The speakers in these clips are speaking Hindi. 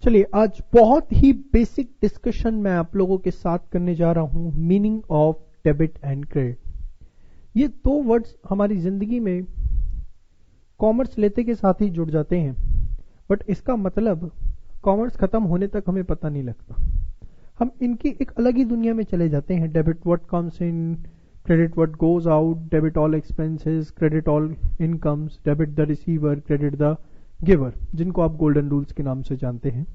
चलिए आज बहुत ही बेसिक डिस्कशन मैं आप लोगों के साथ करने जा रहा हूं, meaning of debit and credit. ये दो वर्ड्स हमारी जिंदगी में कॉमर्स लेते के साथ ही जुड़ जाते हैं, बट इसका मतलब कॉमर्स खत्म होने तक हमें पता नहीं लगता। हम इनकी एक अलग ही दुनिया में चले जाते हैं। Debit what comes in, credit what goes out, debit all expenses, credit all incomes, debit the receiver, credit the giver, जिनको आप गोल्डन रूल्स के नाम से जानते हैं।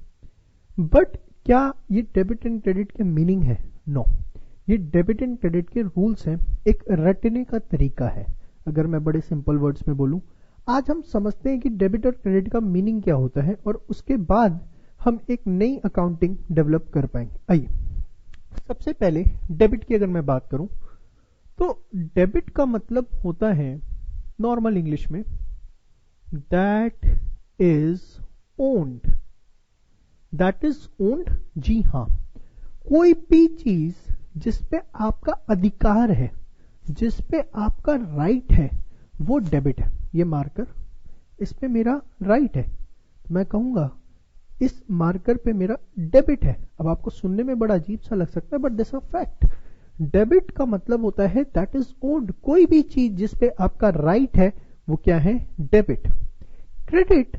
बट क्या ये डेबिट एंड क्रेडिट के मीनिंग है? नो, ये डेबिट एंड क्रेडिट के रूल्स हैं, एक रटने का तरीका है। अगर मैं बड़े सिंपल वर्ड्स में बोलूं, आज हम समझते हैं कि डेबिट और क्रेडिट का मीनिंग क्या होता है और उसके बाद हम एक नई अकाउंटिंग डेवलप कर पाएंगे। आइए, सबसे पहले डेबिट की अगर मैं बात करूं तो डेबिट का मतलब होता है नॉर्मल इंग्लिश में that is owned. That is owned, जी हां, कोई भी चीज जिसपे आपका अधिकार है, जिसपे आपका राइट है, वो डेबिट है। ये मार्कर, इस पे मेरा राइट है, मैं कहूंगा इस मार्कर पे मेरा डेबिट है। अब आपको सुनने में बड़ा अजीब सा लग सकता है, but this a fact. Debit का मतलब होता है दैट इज ओन्ड, कोई भी चीज जिसपे आपका राइट है वो क्या है? डेबिट। क्रेडिट,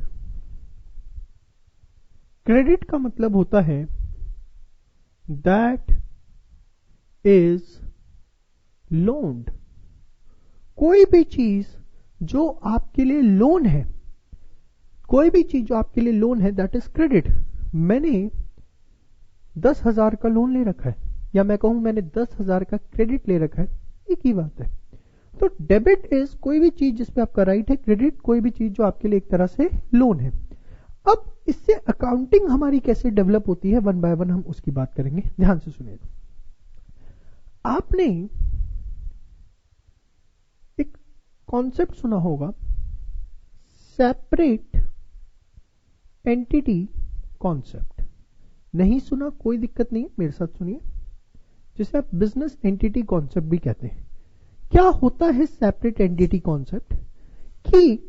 क्रेडिट का मतलब होता है दैट इज लोन्ड, कोई भी चीज जो आपके लिए लोन है, कोई भी चीज जो आपके लिए लोन है, दैट इज क्रेडिट। मैंने 10,000 का लोन ले रखा है, या मैं कहूं मैंने 10,000 का क्रेडिट ले रखा है, एक ही बात है। तो डेबिट इज कोई भी चीज जिसपे आपका राइट है, क्रेडिट कोई भी चीज जो आपके लिए एक तरह से लोन है। अब इससे अकाउंटिंग हमारी कैसे डेवलप होती है, वन बाय वन हम उसकी बात करेंगे। ध्यान से सुनिए। आपने एक कॉन्सेप्ट सुना होगा, सेपरेट एंटिटी कॉन्सेप्ट। नहीं सुना कोई दिक्कत नहीं है, मेरे साथ सुनिए, जिसे आप बिजनेस एंटिटी कॉन्सेप्ट भी कहते हैं। क्या होता है सेपरेट एंटिटी कॉन्सेप्ट? कि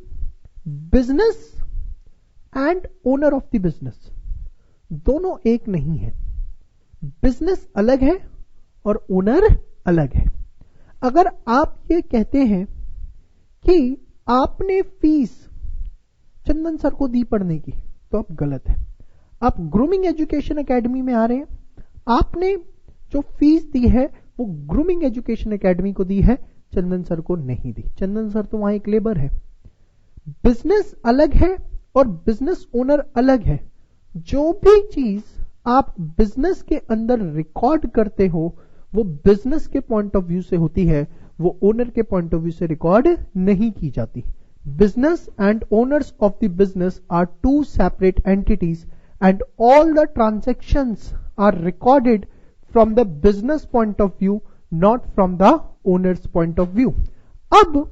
business and owner of the business दोनों एक नहीं है। बिजनेस अलग है और ओनर अलग है। अगर आप ये कहते हैं कि आपने फीस चंदन सर को दी पढ़ने की, तो आप गलत है। आप ग्रूमिंग एजुकेशन एकेडमी में आ रहे हैं, आपने जो फीस दी है वो ग्रूमिंग एजुकेशन एकेडमी को दी है, चंदन सर को नहीं दी। चंदन सर तो वहां एक लेबर है। बिजनेस अलग है और बिजनेस ओनर अलग है। जो भी चीज आप बिजनेस के अंदर रिकॉर्ड करते हो वो बिजनेस के पॉइंट ऑफ व्यू से होती है, वो ओनर के पॉइंट ऑफ व्यू से रिकॉर्ड नहीं की जाती। Business and owners of the business are two separate entities and all the transactions are recorded from the business point of view, not from the owners point of view. अब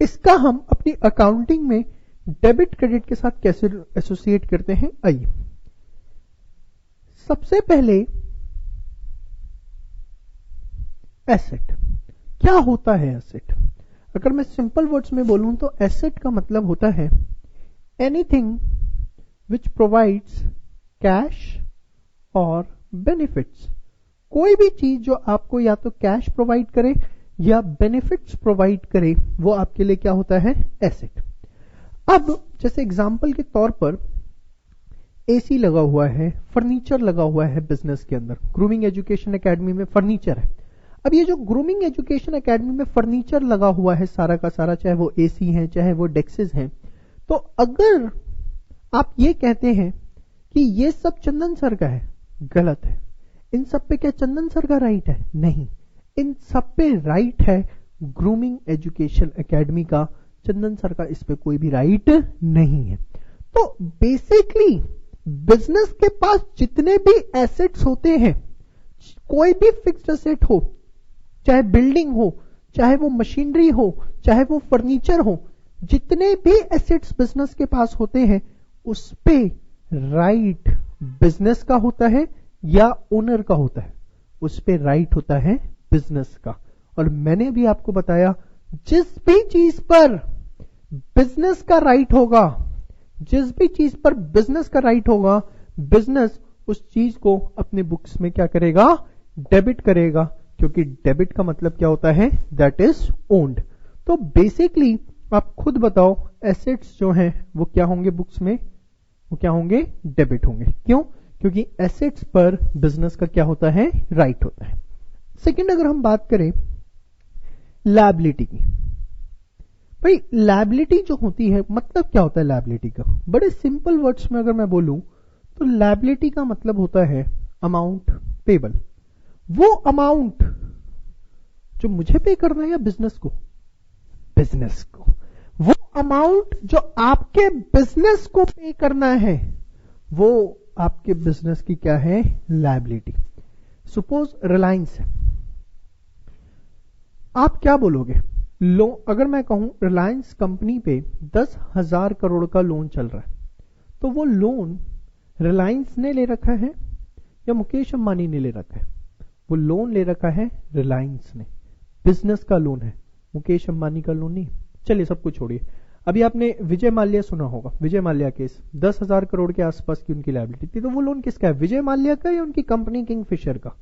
इसका हम अपनी अकाउंटिंग में डेबिट क्रेडिट के साथ कैसे एसोसिएट करते हैं? आइए, सबसे पहले एसेट। क्या होता है एसेट? अगर मैं सिंपल वर्ड्स में बोलूं तो एसेट का मतलब होता है एनीथिंग विच प्रोवाइड्स कैश और बेनिफिट्स। कोई भी चीज जो आपको या तो कैश प्रोवाइड करे या बेनिफिट्स प्रोवाइड करे, वो आपके लिए क्या होता है? एसेट। अब जैसे एग्जांपल के तौर पर एसी लगा हुआ है, फर्नीचर लगा हुआ है बिजनेस के अंदर। ग्रूमिंग एजुकेशन एकेडमी में फर्नीचर है। अब ये जो ग्रूमिंग एजुकेशन एकेडमी में फर्नीचर लगा हुआ है सारा का सारा, चाहे वो एसी है चाहे वो डेस्क्स हैं, तो अगर आप ये कहते हैं कि ये सब चंदन सर का है, गलत है। इन सब पे क्या चंदन सर का राइट है? नहीं, इन सब पे राइट है ग्रूमिंग एजुकेशन एकेडमी का। चंदन सर का इस पे कोई भी राइट नहीं है। तो बेसिकली बिजनेस के पास जितने भी एसेट्स होते हैं, कोई भी फिक्स्ड एसेट हो, चाहे बिल्डिंग हो, चाहे वो मशीनरी हो, चाहे वो फर्नीचर हो, जितने भी एसेट्स बिजनेस के पास होते हैं उस पे राइट बिजनेस का होता है या ओनर का होता है? उस पे राइट होता है बिजनेस का। और मैंने भी आपको बताया, जिस भी चीज पर बिजनेस का राइट होगा, जिस भी चीज पर बिजनेस का राइट होगा, बिजनेस उस चीज को अपने बुक्स में क्या करेगा, डेबिट करेगा, क्योंकि डेबिट का मतलब क्या होता है, दैट इज ओन्ड। तो बेसिकली आप खुद बताओ, एसेट्स जो हैं वो क्या होंगे बुक्स में, वो क्या होंगे, डेबिट होंगे। क्यों? क्योंकि एसेट्स पर बिजनेस का क्या होता है, राइट होता है। सेकंड, अगर हम बात करें लायबिलिटी की, भाई लायबिलिटी जो होती है, मतलब क्या होता है लायबिलिटी का, बड़े सिंपल वर्ड्स में अगर मैं बोलूं तो लायबिलिटी का मतलब होता है अमाउंट पेबल। वो अमाउंट जो मुझे पे करना है या बिजनेस को, बिजनेस को, वो अमाउंट जो आपके बिजनेस को पे करना है, वो आपके बिजनेस की क्या है, लायबिलिटी। सपोज रिलायंस है, आप क्या बोलोगे, अगर मैं कहूं रिलायंस कंपनी पे 10,000 करोड़ का लोन चल रहा है, तो वो लोन रिलायंस ने ले रखा है या मुकेश अंबानी ने ले रखा है? वो लोन ले रखा है रिलायंस ने, बिजनेस का लोन है, मुकेश अंबानी का लोन नहीं। चलिए सब कुछ छोड़िए, अभी आपने विजय माल्या सुना होगा, विजय माल्या केस, 10,000 करोड़ के आसपास की उनकी लायबिलिटी थी, तो वो लोन किसका है, विजय माल्या का या उनकी कंपनी किंगफिशर का?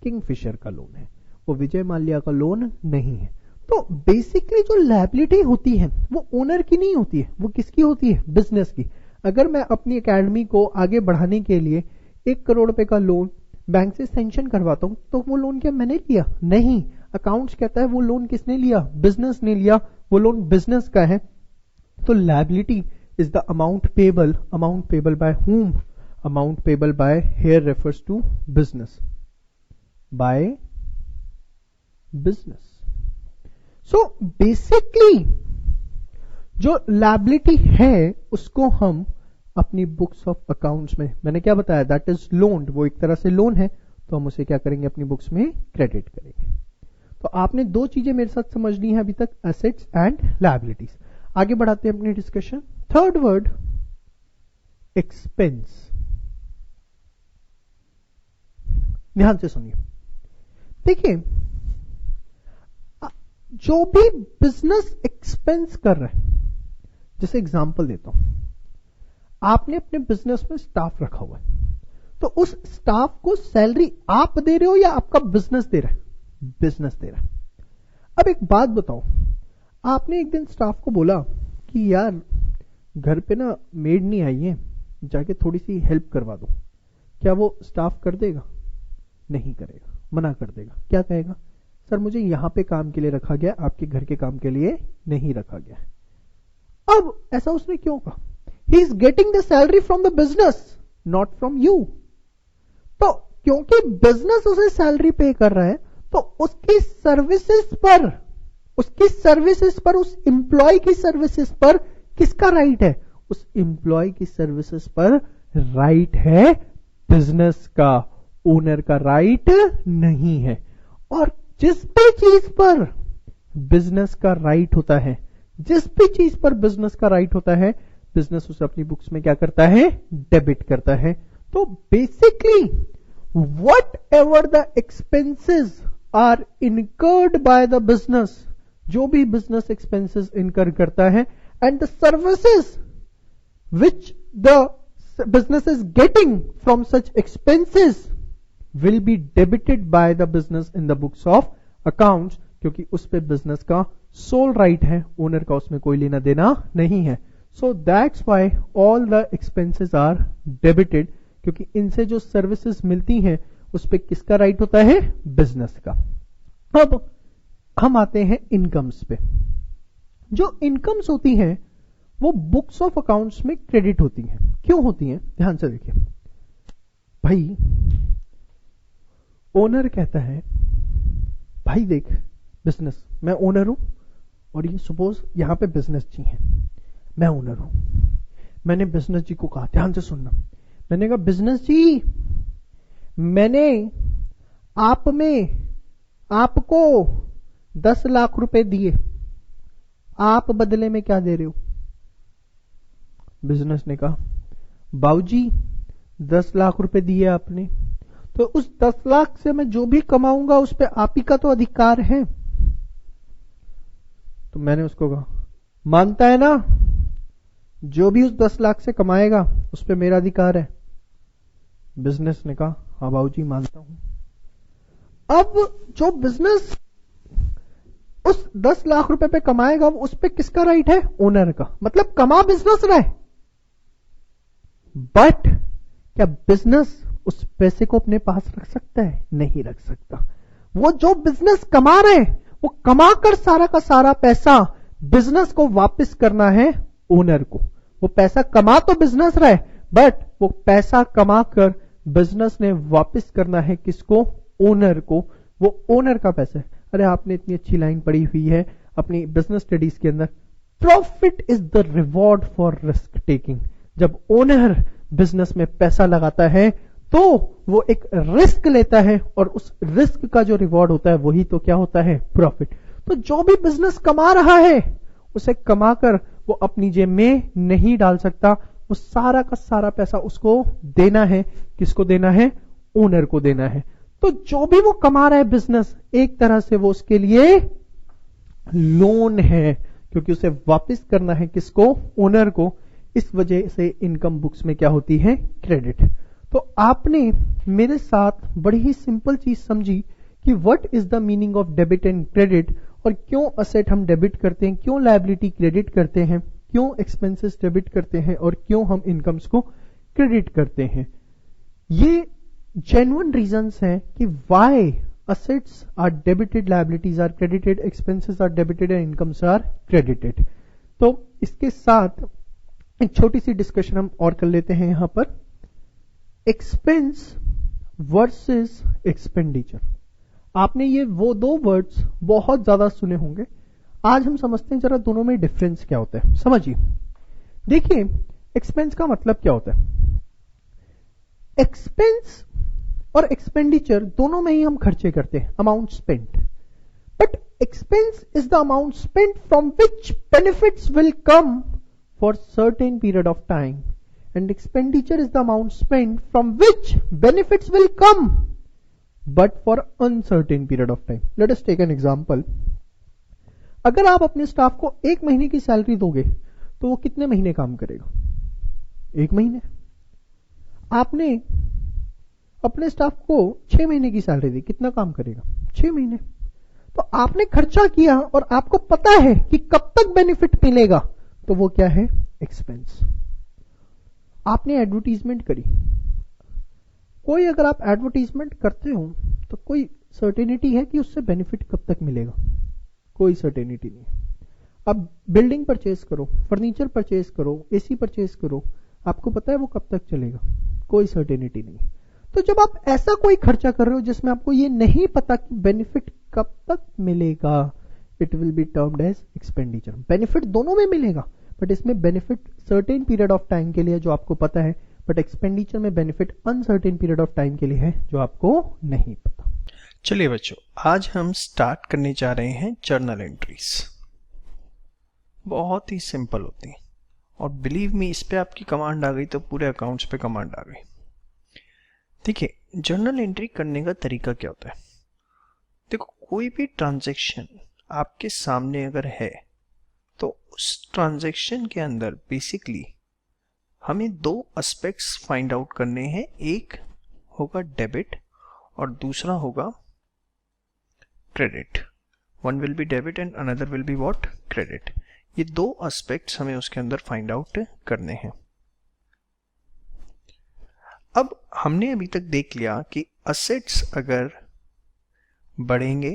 किंगफिशर का लोन है, वो विजय माल्या का लोन नहीं है। तो बेसिकली जो लायबिलिटी होती है वो ओनर की नहीं होती है, वो किसकी होती है, बिजनेस की। अगर मैं अपनी एकेडमी को आगे बढ़ाने के लिए 1 करोड़ रुपए का लोन बैंक से सैंक्शन करवाता हूं, तो वो लोन क्या मैंने लिया? नहीं, अकाउंट्स कहता है वो लोन किसने लिया, बिजनेस ने लिया, वो लोन बिजनेस का है। तो liability is the amount payable by whom, amount payable by here refers to business, by business. So basically जो लायबिलिटी है उसको हम अपनी बुक्स ऑफ अकाउंट्स में, मैंने क्या बताया, दैट इज लोन्ड, वो एक तरह से लोन है, तो हम उसे क्या करेंगे, अपनी बुक्स में क्रेडिट करेंगे। तो आपने 2 चीजें मेरे साथ समझ ली हैं अभी तक, एसेट्स एंड लायबिलिटीज। आगे बढ़ाते हैं अपनी डिस्कशन। Third word, expense. ध्यान से सुनिए, देखिए जो भी बिजनेस एक्सपेंस कर रहे हैं, जैसे एग्जांपल देता हूं, आपने अपने बिजनेस में स्टाफ रखा हुआ है, तो उस स्टाफ को सैलरी आप दे रहे हो या आपका बिजनेस दे रहा है? बिजनेस दे रहा है। अब एक बात बताओ, आपने एक दिन स्टाफ को बोला कि यार घर पे ना मेड नहीं आई है, जाके थोड़ी सी हेल्प करवा दो, क्या वो स्टाफ कर देगा? नहीं करेगा, मना कर देगा। क्या कहेगा, सर मुझे यहां पे काम के लिए रखा गया, आपके घर के काम के लिए नहीं रखा गया। अब ऐसा उसने क्यों कहा? He is getting the salary from the business, not from you. तो क्योंकि बिजनेस उसे सैलरी पे कर रहा है, तो उसकी सर्विसेज पर, उस एम्प्लॉय की सर्विसेज पर किसका राइट है? उस एम्प्लॉय की सर्विसेज पर राइट है बिजनेस का, ओनर का राइट नहीं है। और जिस भी चीज पर बिजनेस का राइट होता है, जिस भी चीज पर बिजनेस का राइट होता है, बिजनेस उसे अपनी बुक्स में क्या करता है? डेबिट करता है। तो basically whatever the expenses are incurred by the business, जो भी बिजनेस एक्सपेंसेस इनकर करता है, and the services which the business is getting from such expenses will be debited by the business in the books of accounts, क्योंकि उस पे बिजनेस का सोल राइट है, ओनर का उसमें कोई लेना देना नहीं है। So that's why all the expenses are debited, क्योंकि इनसे जो सर्विसेज मिलती हैं उस पे किसका राइट होता है? बिजनेस का। अब हम आते हैं इनकम्स पे। जो इनकम्स होती हैं वो बुक्स ऑफ अकाउंट्स में क्रेडिट होती हैं। क्यों होती हैं? ध्यान से देखिए भाई, ओनर कहता है भाई देख बिजनेस, मैं ओनर हूं और ये सपोज यहां पे बिजनेस जी है, मैं ओनर हूं, मैंने बिजनेस जी को कहा, ध्यान से सुनना, मैंने कहा बिजनेस जी मैंने आपको 10 लाख रुपए दिए, आप बदले में क्या दे रहे हो? बिजनेस ने कहा बाबूजी 10 लाख रुपए दिए आपने, तो उस 10 लाख से मैं जो भी कमाऊंगा उस पे आप ही का तो अधिकार है। तो मैंने उसको कहा मानता है ना, जो भी उस 10 लाख से कमाएगा उस पे मेरा अधिकार है। बिजनेस ने कहा हाँ बाबूजी मानता हूं। अब जो बिजनेस उस 10 लाख रुपए पे कमाएगा उस पे किसका राइट है? ओनर का। मतलब कमा बिजनेस रहा है, बट क्या बिजनेस उस पैसे को अपने पास रख सकता है? नहीं रख सकता। वो जो बिजनेस कमा रहे हैं वो कमाकर सारा का सारा पैसा बिजनेस को वापस करना है ओनर को। वो पैसा कमा तो बिजनेस रहा है, बट वो पैसा कमाकर बिजनेस ने वापस करना है किसको? ओनर को। वो ओनर का पैसा है। अरे आपने इतनी अच्छी लाइन पढ़ी हुई है अपनी बिजनेस स्टडीज के अंदर, profit is the reward for risk taking. जब ओनर बिजनेस में पैसा लगाता है तो वो एक रिस्क लेता है, और उस रिस्क का जो रिवॉर्ड होता है वही तो क्या होता है? प्रॉफिट। तो जो भी बिजनेस कमा रहा है उसे कमाकर वो अपनी जेब में नहीं डाल सकता। वो सारा का सारा पैसा उसको देना है। किसको देना है? ओनर को देना है। तो जो भी वो कमा रहा है बिजनेस, एक तरह से वो उसके लिए लोन है, क्योंकि उसे वापस करना है किसको? ओनर को। इस वजह से इनकम बुक्स में क्या होती है? क्रेडिट। तो आपने मेरे साथ बड़ी ही सिंपल चीज समझी कि what is the meaning of debit and credit, और क्यों असेट हम डेबिट करते हैं, क्यों लायबिलिटी क्रेडिट करते हैं, क्यों एक्सपेंसेस डेबिट करते हैं, और क्यों हम इनकम्स को क्रेडिट करते हैं। ये जेन्युइन रीजंस हैं कि why assets are debited, liabilities are credited, expenses are debited and incomes are credited। तो इसके साथ एक छोटी सी डिस्कशन हम और कर लेते हैं यहां पर, एक्सपेंस वर्सेस एक्सपेंडिचर। आपने ये वो दो वर्ड्स बहुत ज्यादा सुने होंगे। आज हम समझते हैं जरा दोनों में डिफरेंस क्या होता है। समझिए, देखिए एक्सपेंस का मतलब क्या होता है। एक्सपेंस और एक्सपेंडिचर दोनों में ही हम खर्चे करते हैं, amount spent. But expense is the amount spent from which benefits will come for certain period of time, and expenditure is the amount spent from which benefits will come but for uncertain period of time. Let us take an example. अगर आप अपने स्टाफ को 1 महीने की सैलरी दोगे तो वो कितने महीने काम करेगा? 1 महीने। आपने अपने स्टाफ को 6 महीने की सैलरी दी, कितना काम करेगा? 6 महीने। तो आपने खर्चा किया और आपको पता है कि कब तक बेनिफिट मिलेगा, तो वो क्या है? एक्सपेंस। आपने एडवर्टीजमेंट करी, कोई अगर आप एडवर्टीजमेंट करते हो तो कोई सर्टेनिटी है कि उससे बेनिफिट कब तक मिलेगा? कोई सर्टेनिटी नहीं। अब बिल्डिंग परचेज करो, फर्नीचर परचेज करो, एसी परचेज करो, आपको पता है वो कब तक चलेगा? कोई सर्टेनिटी नहीं। तो जब आप ऐसा कोई खर्चा कर रहे हो जिसमें आपको ये नहीं पता कि बेनिफिट कब तक मिलेगा, it will be termed as expenditure. Benefit दोनों में मिलेगा, बट इसमें benefit certain period of time के लिए जो आपको पता है, बट एक्सपेंडिचर में benefit uncertain period of time के लिए है जो आपको नहीं पता। चलिए बच्चों, आज हम स्टार्ट करने जा रहे हैं जर्नल एंट्रीज। बहुत ही सिंपल होती है, और बिलीव मी, इस पे आपकी कमांड आ गई तो पूरे अकाउंट्स पे कमांड आ गई। देखिए, जर्नल एंट्री करने का तरीका क्या होता है। देखो, कोई भी ट्रांजैक्शन आपके सामने अगर है तो उस ट्रांजैक्शन के अंदर बेसिकली हमें 2 एस्पेक्ट्स फाइंड आउट करने हैं। एक होगा डेबिट और दूसरा होगा credit. One will be debit and another will be what? Credit. ये 2 एस्पेक्ट्स हमें उसके अंदर फाइंड आउट करने हैं। अब हमने अभी तक देख लिया कि असेट्स अगर बढ़ेंगे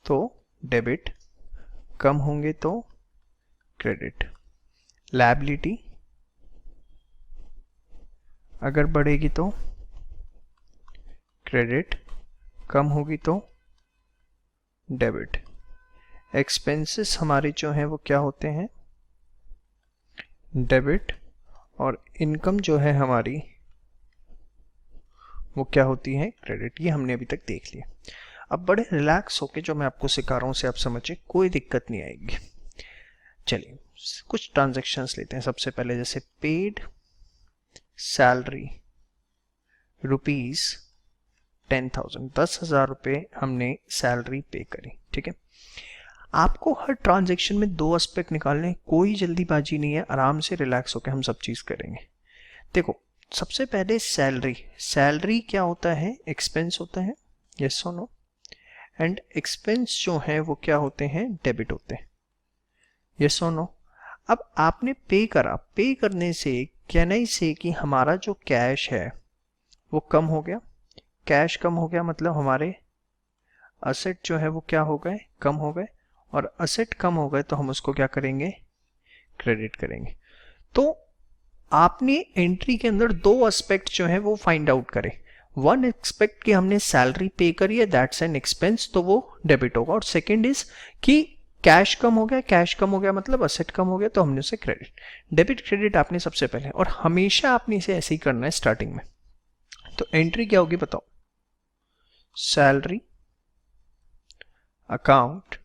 तो डेबिट, कम होंगे तो क्रेडिट। लायबिलिटी अगर बढ़ेगी तो क्रेडिट, कम होगी तो डेबिट। एक्सपेंसेस हमारे जो हैं वो क्या होते हैं? डेबिट। और इनकम जो है हमारी वो क्या होती है? क्रेडिट। ये हमने अभी तक देख लिया। अब बड़े रिलैक्स होके जो मैं आपको सिखा रहा हूं उसे आप समझिए, कोई दिक्कत नहीं आएगी। चलिए कुछ ट्रांजैक्शंस लेते हैं। सबसे पहले जैसे पेड सैलरी रुपीज 10,000, 10,000 रुपये हमने सैलरी पे करी। ठीक है, आपको हर ट्रांजैक्शन में 2 एस्पेक्ट निकालने, कोई जल्दीबाजी नहीं है, आराम से रिलैक्स होकर हम सब चीज करेंगे। देखो, सबसे पहले सैलरी, सैलरी क्या होता है, एक्सपेंस होता है, यस और नो, एंड एक्सपेंस जो है वो क्या होते हैं, डेबिट होते हैं, यस और नो। अब आपने पे करा, पे करने से कैन आई से कि हमारा जो कैश है वो कम हो गया, कैश कम हो गया मतलब हमारे असेट जो है वो क्या हो गए, कम हो गए, और असेट कम हो गए तो हम उसको क्या करेंगे, क्रेडिट करेंगे। तो आपने एंट्री के अंदर दो एस्पेक्ट जो है वो फाइंड आउट करें। वन एक्सपेक्ट कि हमने सैलरी पे करी है, दैट्स एन एक्सपेंस, तो वो डेबिट होगा, और सेकंड इज कि कैश कम हो गया, कैश कम हो गया मतलब असेट कम हो गया, तो हमने उसे क्रेडिट, डेबिट क्रेडिट आपने सबसे पहले, और हमेशा आपने इसे ऐसे ही करना है स्टार्टिंग में। तो एंट्री क्या होगी बताओ, salary account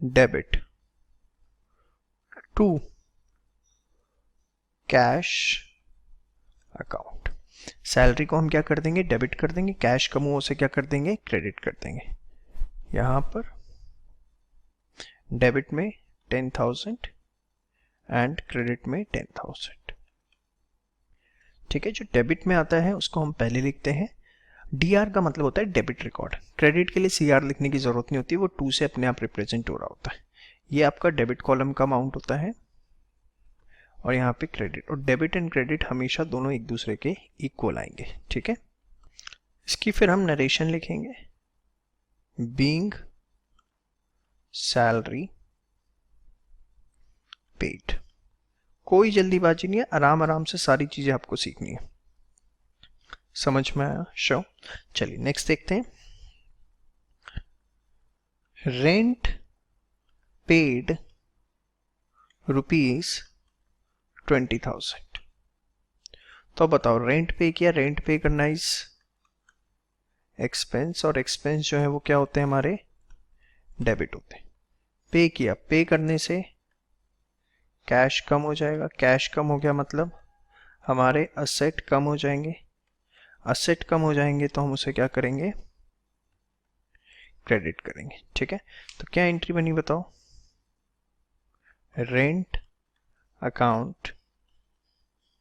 debit to cash account. Salary को हम क्या कर देंगे, डेबिट कर देंगे, कैश कम हुआ उसे क्या कर देंगे, क्रेडिट कर देंगे। यहां पर डेबिट में 10,000 एंड क्रेडिट में 10,000। ठीक है, जो डेबिट में आता है उसको हम पहले लिखते हैं, डीआर का मतलब होता है डेबिट रिकॉर्ड, क्रेडिट के लिए सीआर लिखने की जरूरत नहीं होती, वो 2 से अपने आप रिप्रेजेंट हो रहा होता है। ये आपका डेबिट कॉलम का अमाउंट होता है, और यहाँ पे क्रेडिट, और डेबिट एंड क्रेडिट हमेशा दोनों एक दूसरे के इक्वल आएंगे। ठीक है, इसकी फिर हम नरेशन लिखेंगे, बीइंग सैलरी पेड। कोई जल्दीबाजी नहीं है, आराम आराम से सारी चीजें आपको सीखनी है, समझ में आया? शो, चलिए नेक्स्ट देखते हैं, रेंट पेड ₹20,000। तो बताओ रेंट पे किया, रेंट पे करना इज एक्सपेंस, और एक्सपेंस जो है वो क्या होते हैं हमारे, डेबिट होते हैं। पे किया, पे करने से कैश कम हो जाएगा, कैश कम हो गया मतलब हमारे असेट कम हो जाएंगे, असेट कम हो जाएंगे तो हम उसे क्या करेंगे, क्रेडिट करेंगे। ठीक है, तो क्या एंट्री बनी बताओ, रेंट अकाउंट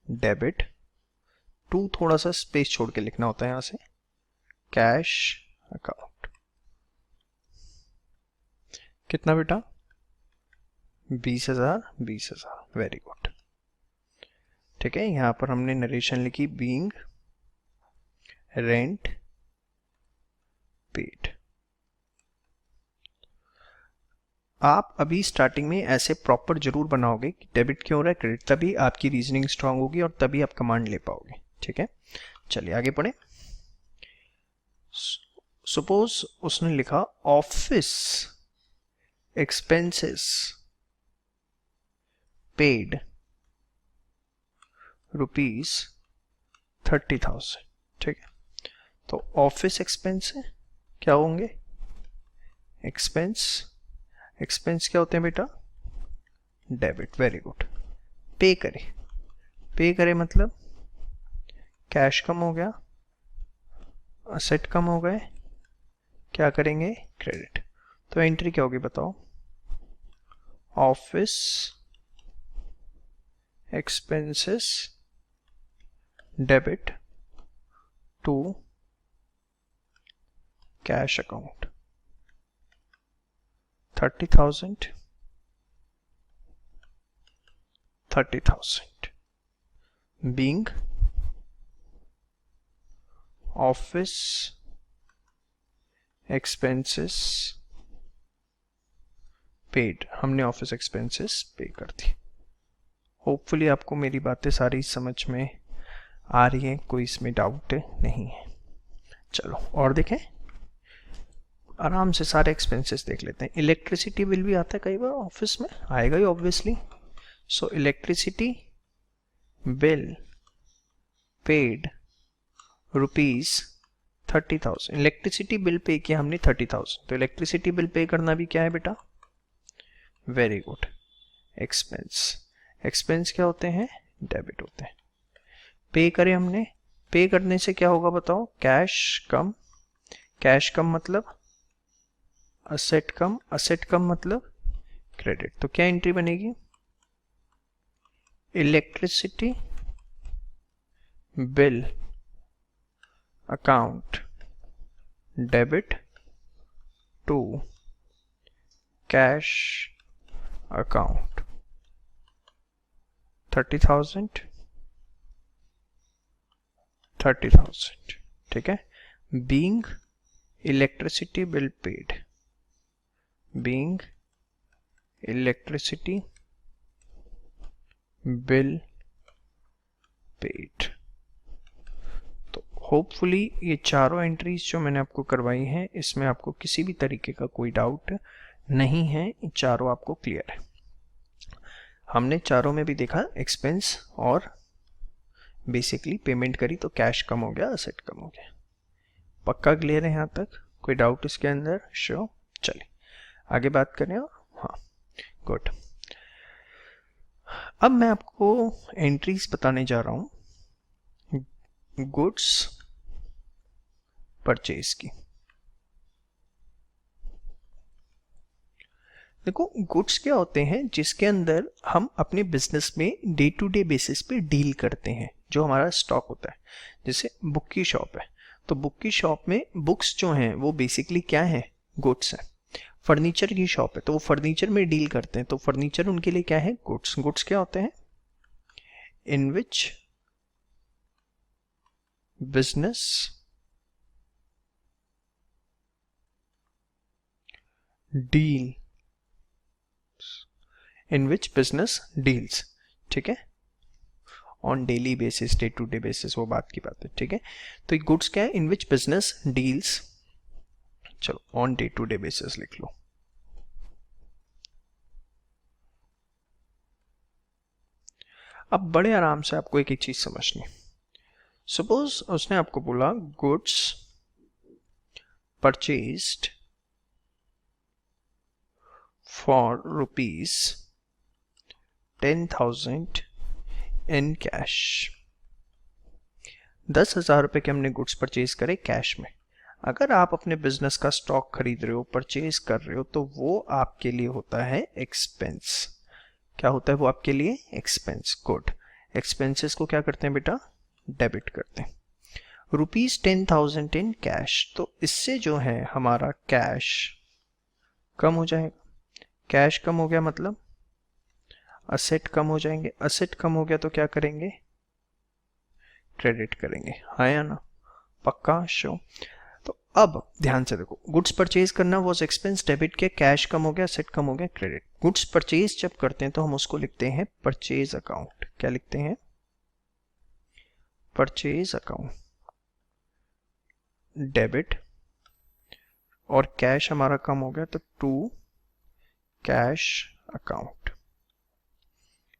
डेबिट टू, थोड़ा सा स्पेस छोड़ के लिखना होता है यहां से, कैश अकाउंट। कितना बेटा, 20,000, 20,000, वेरी गुड। ठीक है, यहां पर हमने नरेशन लिखी, बीइंग रेंट पेड। आप अभी स्टार्टिंग में ऐसे प्रॉपर जरूर बनाओगे कि डेबिट क्यों हो रहा है, क्रेडिट, तभी आपकी रीजनिंग स्ट्रांग होगी और तभी आप कमांड ले पाओगे। ठीक है, चलिए आगे पढ़े। सपोज उसने लिखा ऑफिस एक्सपेंसेस पेड ₹30,000। ठीक है, तो ऑफिस एक्सपेंस है, क्या होंगे, एक्सपेंस, एक्सपेंस क्या होते हैं बेटा, डेबिट, वेरी गुड। पे करे, पे करे मतलब कैश कम हो गया, असेट कम हो गए, क्या करेंगे, क्रेडिट। तो एंट्री क्या होगी बताओ, office expenses debit to cash account, 30,000, 30,000 being office expenses paid, हमने ऑफिस एक्सपेंसेस पे कर दी। होपफुली आपको मेरी बातें सारी समझ में आ रही हैं, कोई इसमें डाउट नहीं है। चलो और देखें, आराम से सारे एक्सपेंसेस देख लेते हैं। इलेक्ट्रिसिटी बिल भी आता है कई बार ऑफिस में, आएगा ही obviously. So electricity bill paid ₹30,000। Electricity bill pay किया हमने 30,000, तो इलेक्ट्रिसिटी बिल पे करना भी क्या है बेटा, वेरी गुड, एक्सपेंस। एक्सपेंस क्या होते हैं, डेबिट होते हैं। पे करे हमने, पे करने से क्या होगा बताओ, कैश कम, कैश कम मतलब असेट कम, असेट कम मतलब क्रेडिट। तो क्या एंट्री बनेगी, electricity bill account debit to cash account 30,000 30,000, ठीक है। Being electricity bill paid, being electricity bill paid. तो होपफुली ये चारों एंट्रीज जो मैंने आपको करवाई हैं इसमें आपको किसी भी तरीके का कोई डाउट नहीं है, चारों आपको क्लियर है। हमने चारों में भी देखा एक्सपेंस और बेसिकली पेमेंट करी तो कैश कम हो गया, असेट कम हो गया। पक्का क्लियर है यहाँ तक? कोई डाउट इसके अंदर? श्योर। चलिए आगे बात करें। हाँ गुड। अब मैं आपको एंट्रीज बताने जा रहा हूं गुड्स परचेज की। देखो गुड्स क्या होते हैं जिसके अंदर हम अपने बिजनेस में डे टू डे बेसिस पे डील करते हैं, जो हमारा स्टॉक होता है। जैसे बुक की शॉप है तो बुक की शॉप में बुक्स जो हैं वो बेसिकली क्या है, गुड्स हैं। फर्नीचर की शॉप है तो वो फर्नीचर में डील करते हैं तो फर्नीचर उनके लिए क्या है, गुड्स। गुड्स क्या होते हैं, in which business deal, in which business deals, ठीक है, on daily basis, day to day basis, वो बात की बात है, ठीक है। तो गुड्स क्या है, इन विच बिजनेस डील्स, चलो on day to day basis लिख लो। अब बड़े आराम से आपको एक एक चीज समझनी। सपोज उसने आपको बोला goods purchased for rupees 10,000 in cash. 10,000 रुपए के हमने गुड्स परचेज करे कैश में। अगर आप अपने बिजनेस का स्टॉक खरीद रहे हो, परचेज कर रहे हो, तो वो आपके लिए होता है एक्सपेंस। क्या होता है वो आपके लिए, एक्सपेंस। गुड। एक्सपेंसेस को क्या करते हैं बेटा, डेबिट करते हैं। रुपीज 10,000 इन कैश, तो इससे जो है हमारा कैश कम हो जाएगा। कैश कम हो गया मतलब असेट कम हो जाएंगे। असेट कम हो गया तो क्या करेंगे, क्रेडिट करेंगे। हाँ या ना, पक्का शो। तो अब ध्यान से देखो, गुड्स परचेज करना वॉज एक्सपेंस, डेबिट के, कैश कम हो गया, असेट कम हो गया, क्रेडिट। गुड्स परचेज जब करते हैं तो हम उसको लिखते हैं परचेज अकाउंट। क्या लिखते हैं, परचेज अकाउंट, डेबिट। और कैश हमारा कम हो गया तो टू कैश अकाउंट।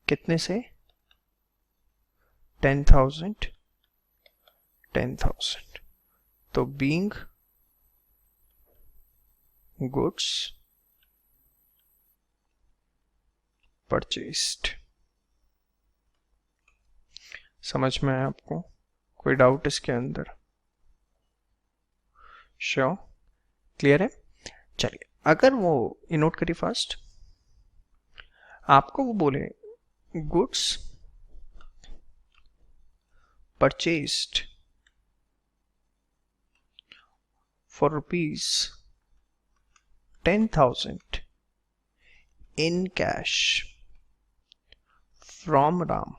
कितने से, 10,000 10,000। तो बीइंग गुड्स परचेज्ड। समझ में आया आपको? कोई डाउट इसके अंदर? श्योर, क्लियर है। चलिए अगर वो नोट करिए फर्स्ट, आपको वो बोले goods purchased for rupees 10,000 in cash from Ram.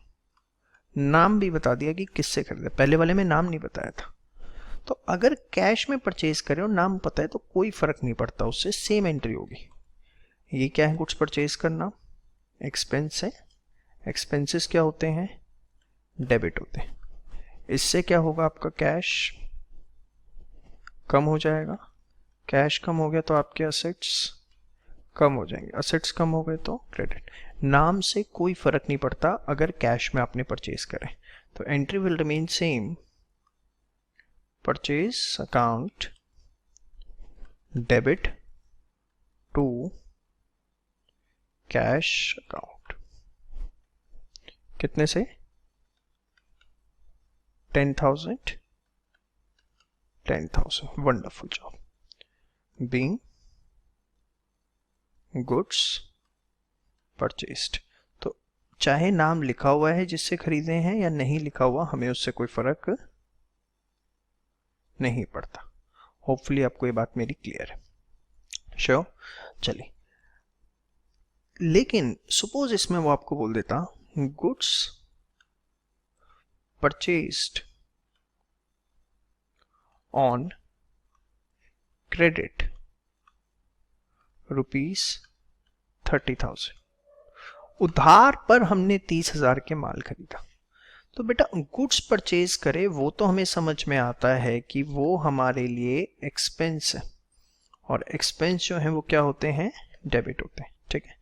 नाम भी बता दिया कि किससे खरीदा, पहले वाले में नाम नहीं बताया था। तो अगर कैश में परचेज करें और नाम पता है तो कोई फर्क नहीं पड़ता, उससे सेम एंट्री होगी। ये क्या है, गुड्स परचेज करना, एक्सपेंस है। एक्सपेंसेस क्या होते हैं, डेबिट होते हैं। इससे क्या होगा, आपका कैश कम हो जाएगा। कैश कम हो गया तो आपके असेट्स कम हो जाएंगे। असेट्स कम हो गए तो क्रेडिट। नाम से कोई फर्क नहीं पड़ता अगर कैश में आपने परचेज करें तो entry will remain same, purchase account debit to cash account. कितने से, 10,000 10,000। Wonderful job. Being goods purchased. तो चाहे नाम लिखा हुआ है जिससे खरीदे हैं या नहीं लिखा हुआ, हमें उससे कोई फर्क नहीं पड़ता। होपफुली आपको ये बात मेरी क्लियर है। श्योर। चलिए, लेकिन सपोज इसमें वो आपको बोल देता गुड्स परचेज्ड ऑन क्रेडिट ₹30,000, उधार पर हमने 30,000 के माल खरीदा। तो बेटा गुड्स परचेज करे वो तो हमें समझ में आता है कि वो हमारे लिए एक्सपेंस है, और एक्सपेंस जो है वो क्या होते हैं, डेबिट होते हैं। ठीक है।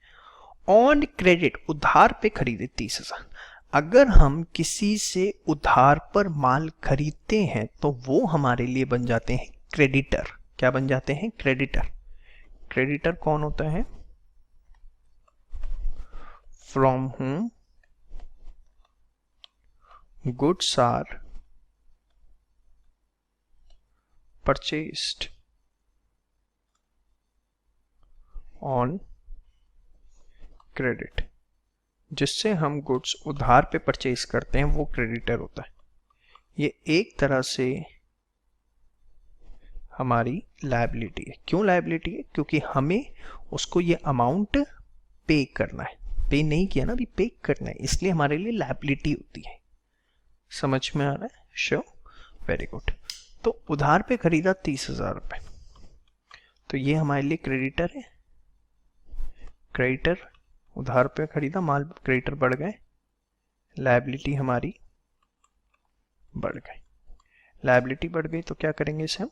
ऑन क्रेडिट, उधार पे खरीदे 30,000। अगर हम किसी से उधार पर माल खरीदते हैं तो वो हमारे लिए बन जाते हैं क्रेडिटर। क्या बन जाते हैं, क्रेडिटर। क्रेडिटर कौन होता है, from whom goods are purchased on credit। जिससे हम गुड्स उधार पे परचेज करते हैं वो क्रेडिटर होता है। ये एक तरह से हमारी लायबिलिटी है। क्यों लायबिलिटी है, क्योंकि हमें उसको ये अमाउंट पे करना है। पे नहीं किया ना, अभी पे करना है, इसलिए हमारे लिए लायबिलिटी होती है। समझ में आ रहा है? Sure, very good. तो उधार पे खरीदा 30,000 रुपए, तो ये हमारे लिए क्रेडिटर है। क्रेडिटर, उधार पे खरीदा माल, क्रेडिटर बढ़ गए, लायबिलिटी हमारी बढ़ गई। लायबिलिटी बढ़ गई तो क्या करेंगे, इसे हम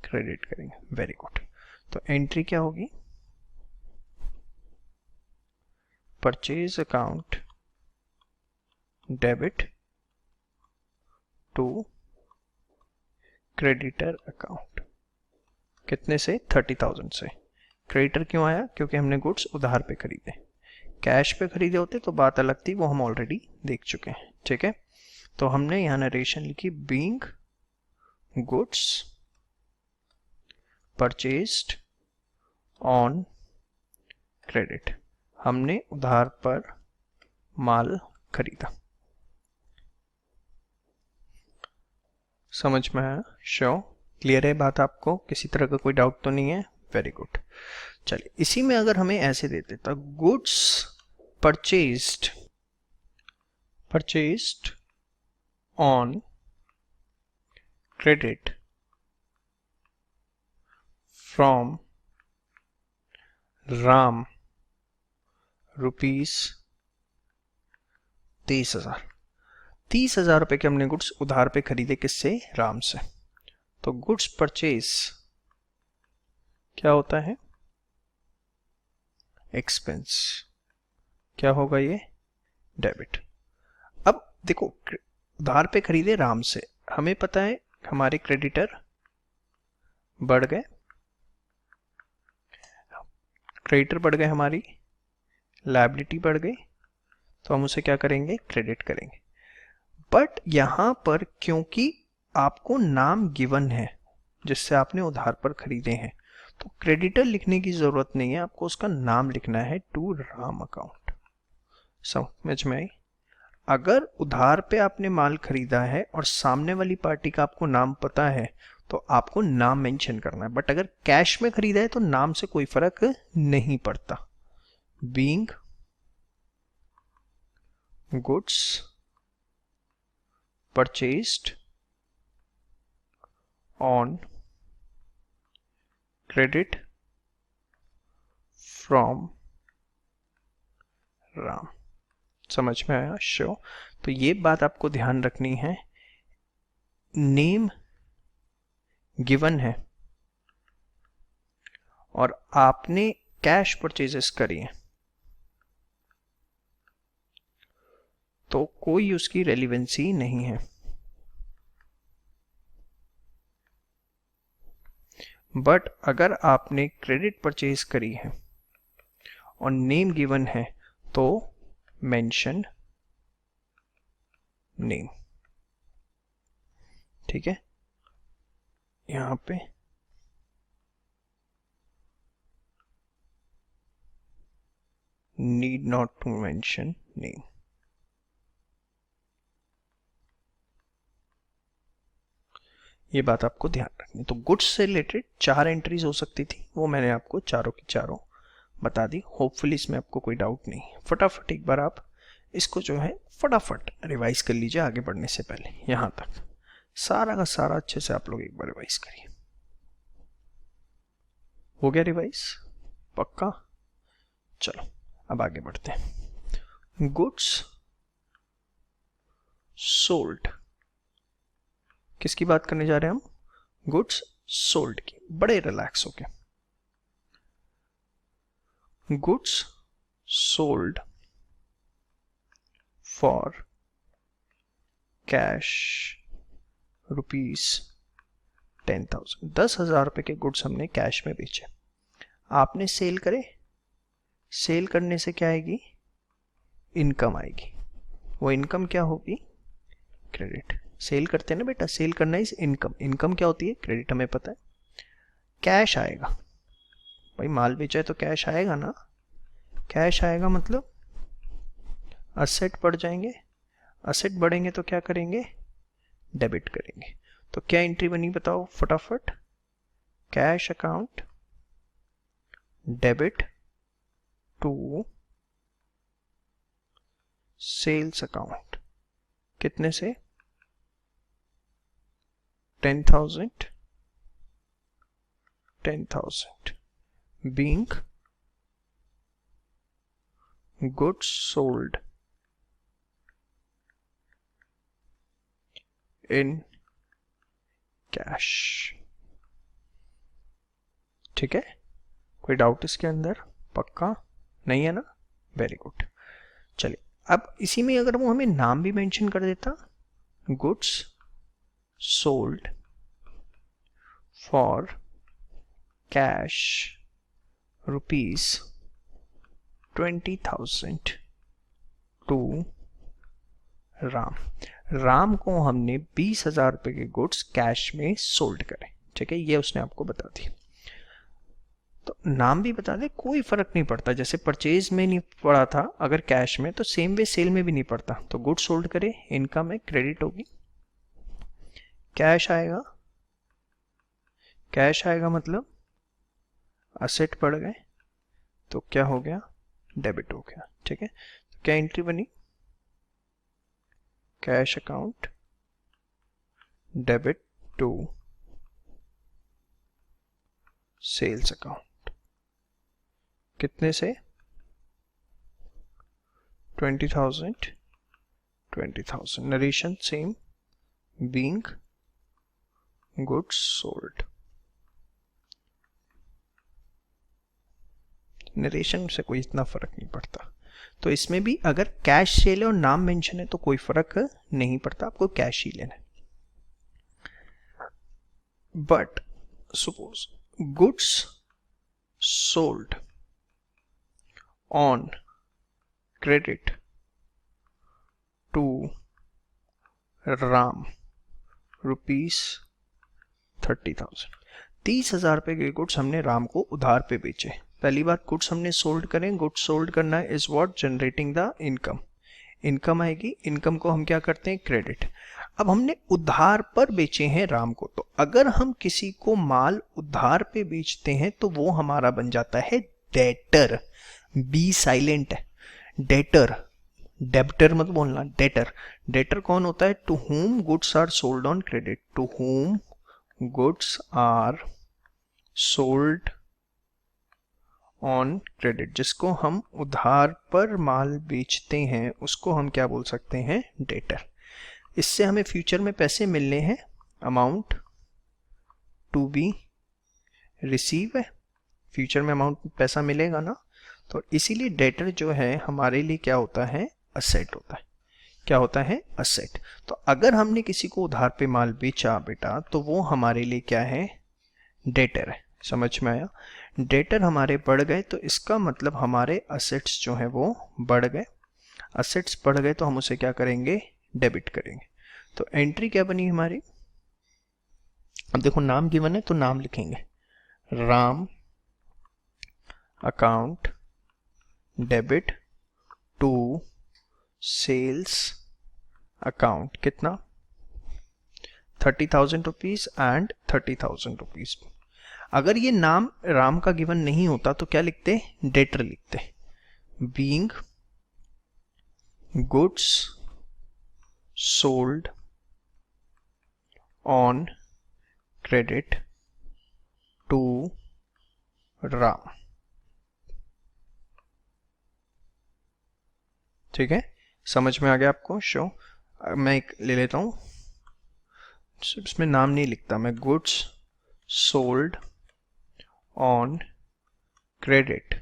क्रेडिट करेंगे। Very good. तो एंट्री क्या होगी, purchase account debit to creditor account. कितने से, 30,000 से। क्रेडिटर क्यों आया, क्योंकि हमने गुड्स उधार पे खरीदे। कैश पे खरीदे होते तो बात अलग थी, वो हम ऑलरेडी देख चुके हैं। ठीक है। तो हमने यहाँ नरेशन लिखी, being goods purchased on credit, हमने उधार पर माल खरीदा। समझ में आया? श्योर, क्लियर है बात आपको? किसी तरह का कोई डाउट तो नहीं है? Very good. चलिए, इसी में अगर हमें ऐसे दे देता, goods purchased on credit from Ram ₹30,000। 30,000 रुपए के हमने गुड्स उधार पे खरीदे, किससे, राम से। तो गुड्स परचेज क्या होता है, एक्सपेंस। क्या होगा ये, डेबिट। अब देखो, उधार पे खरीदे राम से, हमें पता है हमारे क्रेडिटर बढ़ गए, क्रेडिटर बढ़ गए, हमारी लायबिलिटी बढ़ गई, तो हम उसे क्या करेंगे, क्रेडिट करेंगे। बट यहां पर क्योंकि आपको नाम गिवन है जिससे आपने उधार पर खरीदे हैं, तो क्रेडिटर लिखने की जरूरत नहीं है, आपको उसका नाम लिखना है, टू राम अकाउंट। समझ में आई? अगर उधार पे आपने माल खरीदा है और सामने वाली पार्टी का आपको नाम पता है तो आपको नाम मेंशन करना है। बट अगर कैश में खरीदा है तो नाम से कोई फर्क नहीं पड़ता। Being goods purchased on credit from Ram. समझ में आया? श्योर। तो ये बात आपको ध्यान रखनी है, नेम गिवन है और आपने कैश परचेजेस करी है तो कोई उसकी रेलिवेंसी नहीं है। बट अगर आपने क्रेडिट परचेज करी है और नेम गिवन है तो मेंशन नेम। ठीक है, यहां पे need not to mention name. ये बात आपको ध्यान रखनी। तो गुड्स से रिलेटेड 4 एंट्रीज हो सकती थी, वो मैंने आपको चारों की चारों बता दी। होपफुली इसमें आपको कोई डाउट नहीं। फटाफट एक बार आप इसको जो है फटाफट रिवाइज कर लीजिए आगे बढ़ने से पहले। यहां तक सारा का सारा अच्छे से आप लोग एक बार रिवाइज करिए। हो गया रिवाइज? पक्का? चलो अब आगे बढ़ते हैं। गुड्स सोल्ड, किसकी बात करने जा रहे हैं हम? गुड्स सोल्ड की। बड़े रिलैक्स होके, goods sold for cash rupees 10,000। 10,000 रुपए के गुड्स हमने कैश में बेचे। आपने सेल करे, सेल करने से क्या आएगी? इनकम आएगी। वो इनकम क्या होगी? क्रेडिट। सेल करते हैं ना बेटा, सेल करना इज इनकम। इनकम क्या होती है? क्रेडिट, हमें पता है। कैश आएगा भाई, माल बेचा है तो कैश आएगा ना। कैश आएगा मतलब असेट बढ़ जाएंगे, असेट बढ़ेंगे तो क्या करेंगे? डेबिट करेंगे। तो क्या एंट्री बनी बताओ फटाफट? Cash account debit to sales account. कितने से? 10,000 being goods sold in cash। ठीक है, कोई डाउट इसके अंदर? पक्का नहीं है ना? Very good. चलिए अब इसी में अगर वो हमें नाम भी मेंशन कर देता, goods sold for cash rupees 20,000 to Ram. Ram को हमने 20,000 रुपए के गुड्स कैश में सोल्ड करे। ठीक है, ये उसने आपको बता दी। तो नाम भी बता दे, कोई फर्क नहीं पड़ता। जैसे परचेज में नहीं पड़ा था अगर कैश में, तो सेम वे सेल में भी नहीं पड़ता। तो गुड सोल्ड करे, इनकम है, क्रेडिट होगी। कैश आएगा, कैश आएगा मतलब असेट बढ़ गए तो क्या हो गया? डेबिट हो गया। ठीक है, तो क्या एंट्री बनी? Cash account debit to sales account. कितने से? 20,000 20,000। Narration same, being goods sold. Narration से कोई इतना फर्क नहीं पड़ता। तो इसमें भी अगर कैश सेल है और नाम मेंशन है तो कोई फर्क नहीं पड़ता, आपको कैश ही लेना है। But suppose goods sold on credit to Ram rupees 30,000। 30,000 रुपए के गुड्स हमने राम को उधार पे बेचे। पहली बात, गुड्स हमने सोल्ड करें, गुड्स सोल्ड करना is what? Generating the income. Income आएगी, इनकम को हम क्या करते हैं? क्रेडिट। अब हमने उधार पर बेचे हैं राम को, तो अगर हम किसी को माल उधार पे बेचते हैं तो वो हमारा बन जाता है डेटर। बी साइलेंट है, डेटर। डेब्टर मत बोलना, डेटर। डेटर कौन होता है? To whom goods are sold on credit. To whom goods are sold on credit. जिसको हम उधार पर माल बेचते हैं उसको हम क्या बोल सकते हैं? डेटर। इससे हमें फ्यूचर में पैसे मिलने हैं, अमाउंट टू बी रिसीव है। फ्यूचर में अमाउंट पैसा मिलेगा ना, तो इसीलिए डेटर जो है हमारे लिए क्या होता है? असेट होता है। क्या होता है? असेट। तो अगर हमने किसी को उधार पे माल बेचा बेटा तो वो हमारे लिए क्या है? डेटर है। समझ में आया? डेटर हमारे बढ़ गए तो इसका मतलब हमारे असेट्स जो है वो बढ़ गए। असेट्स बढ़ गए तो हम उसे क्या करेंगे? डेबिट करेंगे। तो एंट्री क्या बनी हमारी? अब देखो नाम गिवन है तो नाम लिखेंगे, Ram account debit to sales account, कितना 30,000 रुपीज एंड 30,000 रुपीज। अगर ये नाम राम का गिवन नहीं होता तो क्या लिखते, डेटर लिखते, being goods sold on credit to Ram. ठीक है, समझ में आ गया आपको? शो मैं एक ले लेता हूं, इसमें नाम नहीं लिखता मैं, गुड्स सोल्ड ऑन क्रेडिट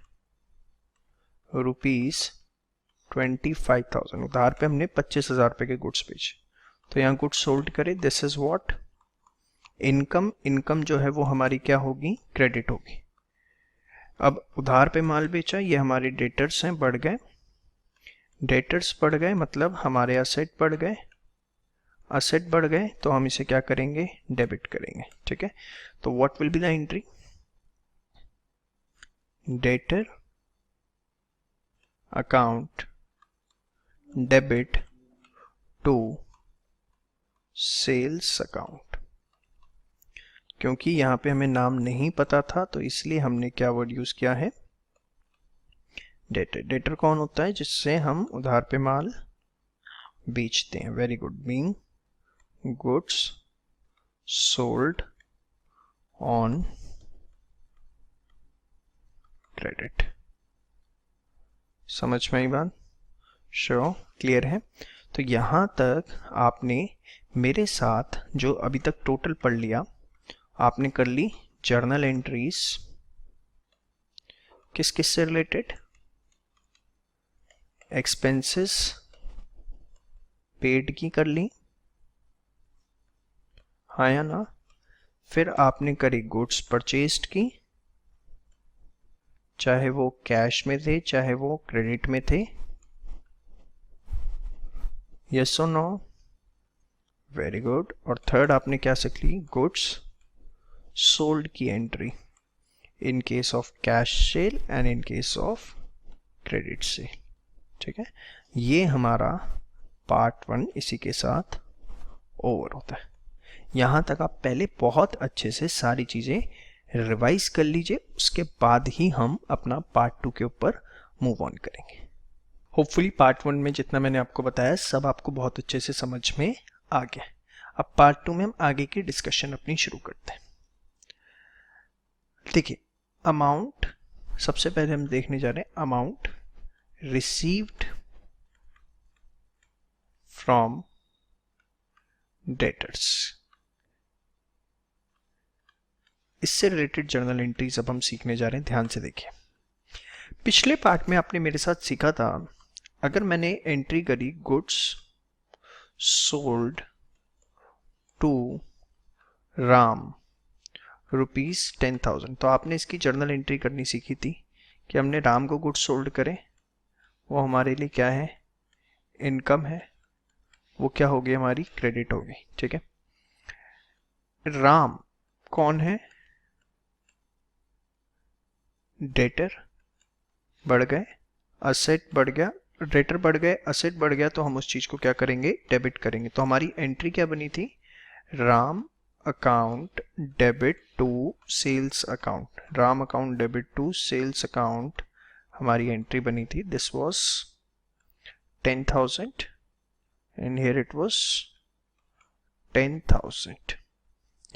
₹25,000, उधार पे हमने 25,000 रुपए के गुड्स बेचे, तो यहाँ गुड्स सोल्ड करे, this is what income. Income जो है वो हमारी क्या होगी, क्रेडिट होगी। अब उधार पे माल बेचा, ये हमारे डेटर्स हैं, बढ़ गए, डेटर्स बढ़ गए मतलब हमारे असेट बढ़ गए, असेट बढ़ गए तो हम इसे क्या करेंगे, डेबिट करेंगे। ठीक है, तो what will be the entry, debtor account debit to sales account. क्योंकि यहां पे हमें नाम नहीं पता था तो इसलिए हमने क्या वर्ड यूज किया है, डेटर। डेटर कौन होता है, जिससे हम उधार पे माल बेचते हैं। Very good, being goods sold on credit. समझ में आई बात? श्योर, क्लियर है? तो यहां तक आपने मेरे साथ जो अभी तक टोटल पढ़ लिया, आपने कर ली जर्नल एंट्रीज किस किस से रिलेटेड, एक्सपेंसेस पेड की कर ली, हाँ या ना? फिर आपने करी गुड्स परचेस्ड की, चाहे वो कैश में थे चाहे वो क्रेडिट में थे, यस और नो? Very good. और थर्ड आपने क्या सीख ली, गुड्स सोल्ड की entry in case of cash cell and in case of credit sale. ठीक है, ये हमारा पार्ट 1 इसी के साथ ओवर होता है। यहां तक आप पहले बहुत अच्छे से सारी चीजें रिवाइज कर लीजिए, उसके बाद ही हम अपना पार्ट 2 के ऊपर मूव ऑन करेंगे। होपफुली पार्ट 1 में जितना मैंने आपको बताया सब आपको बहुत अच्छे से समझ में आ गया। अब पार्ट 2 में हम आगे की डिस्कशन अपनी शुरू करते हैं। देखिए, अमाउंट सबसे पहले हम देखने जा रहे हैं, अमाउंट रिसीव्ड फ्रॉम डेटर्स। इससे रिलेटेड जर्नल एंट्रीज अब हम सीखने जा रहे हैं, ध्यान से देखिए। पिछले पार्ट में आपने मेरे साथ सीखा था, अगर मैंने एंट्री करी गुड्स सोल्ड टू राम ₹10,000, तो आपने इसकी जर्नल एंट्री करनी सीखी थी कि हमने राम को गुड्स सोल्ड करे, वो हमारे लिए क्या है, इनकम है, वो क्या होगी, हमारी क्रेडिट होगी। ठीक है, राम कौन है, डेटर, बढ़ गए, असेट बढ़ गया, डेटर बढ़ गए, असेट बढ़ गया, तो हम उस चीज को क्या करेंगे, डेबिट करेंगे। तो हमारी एंट्री क्या बनी थी, Ram account debit to sales account, Ram account debit to sales account हमारी एंट्री बनी थी। This was 10,000 and here it was 10,000।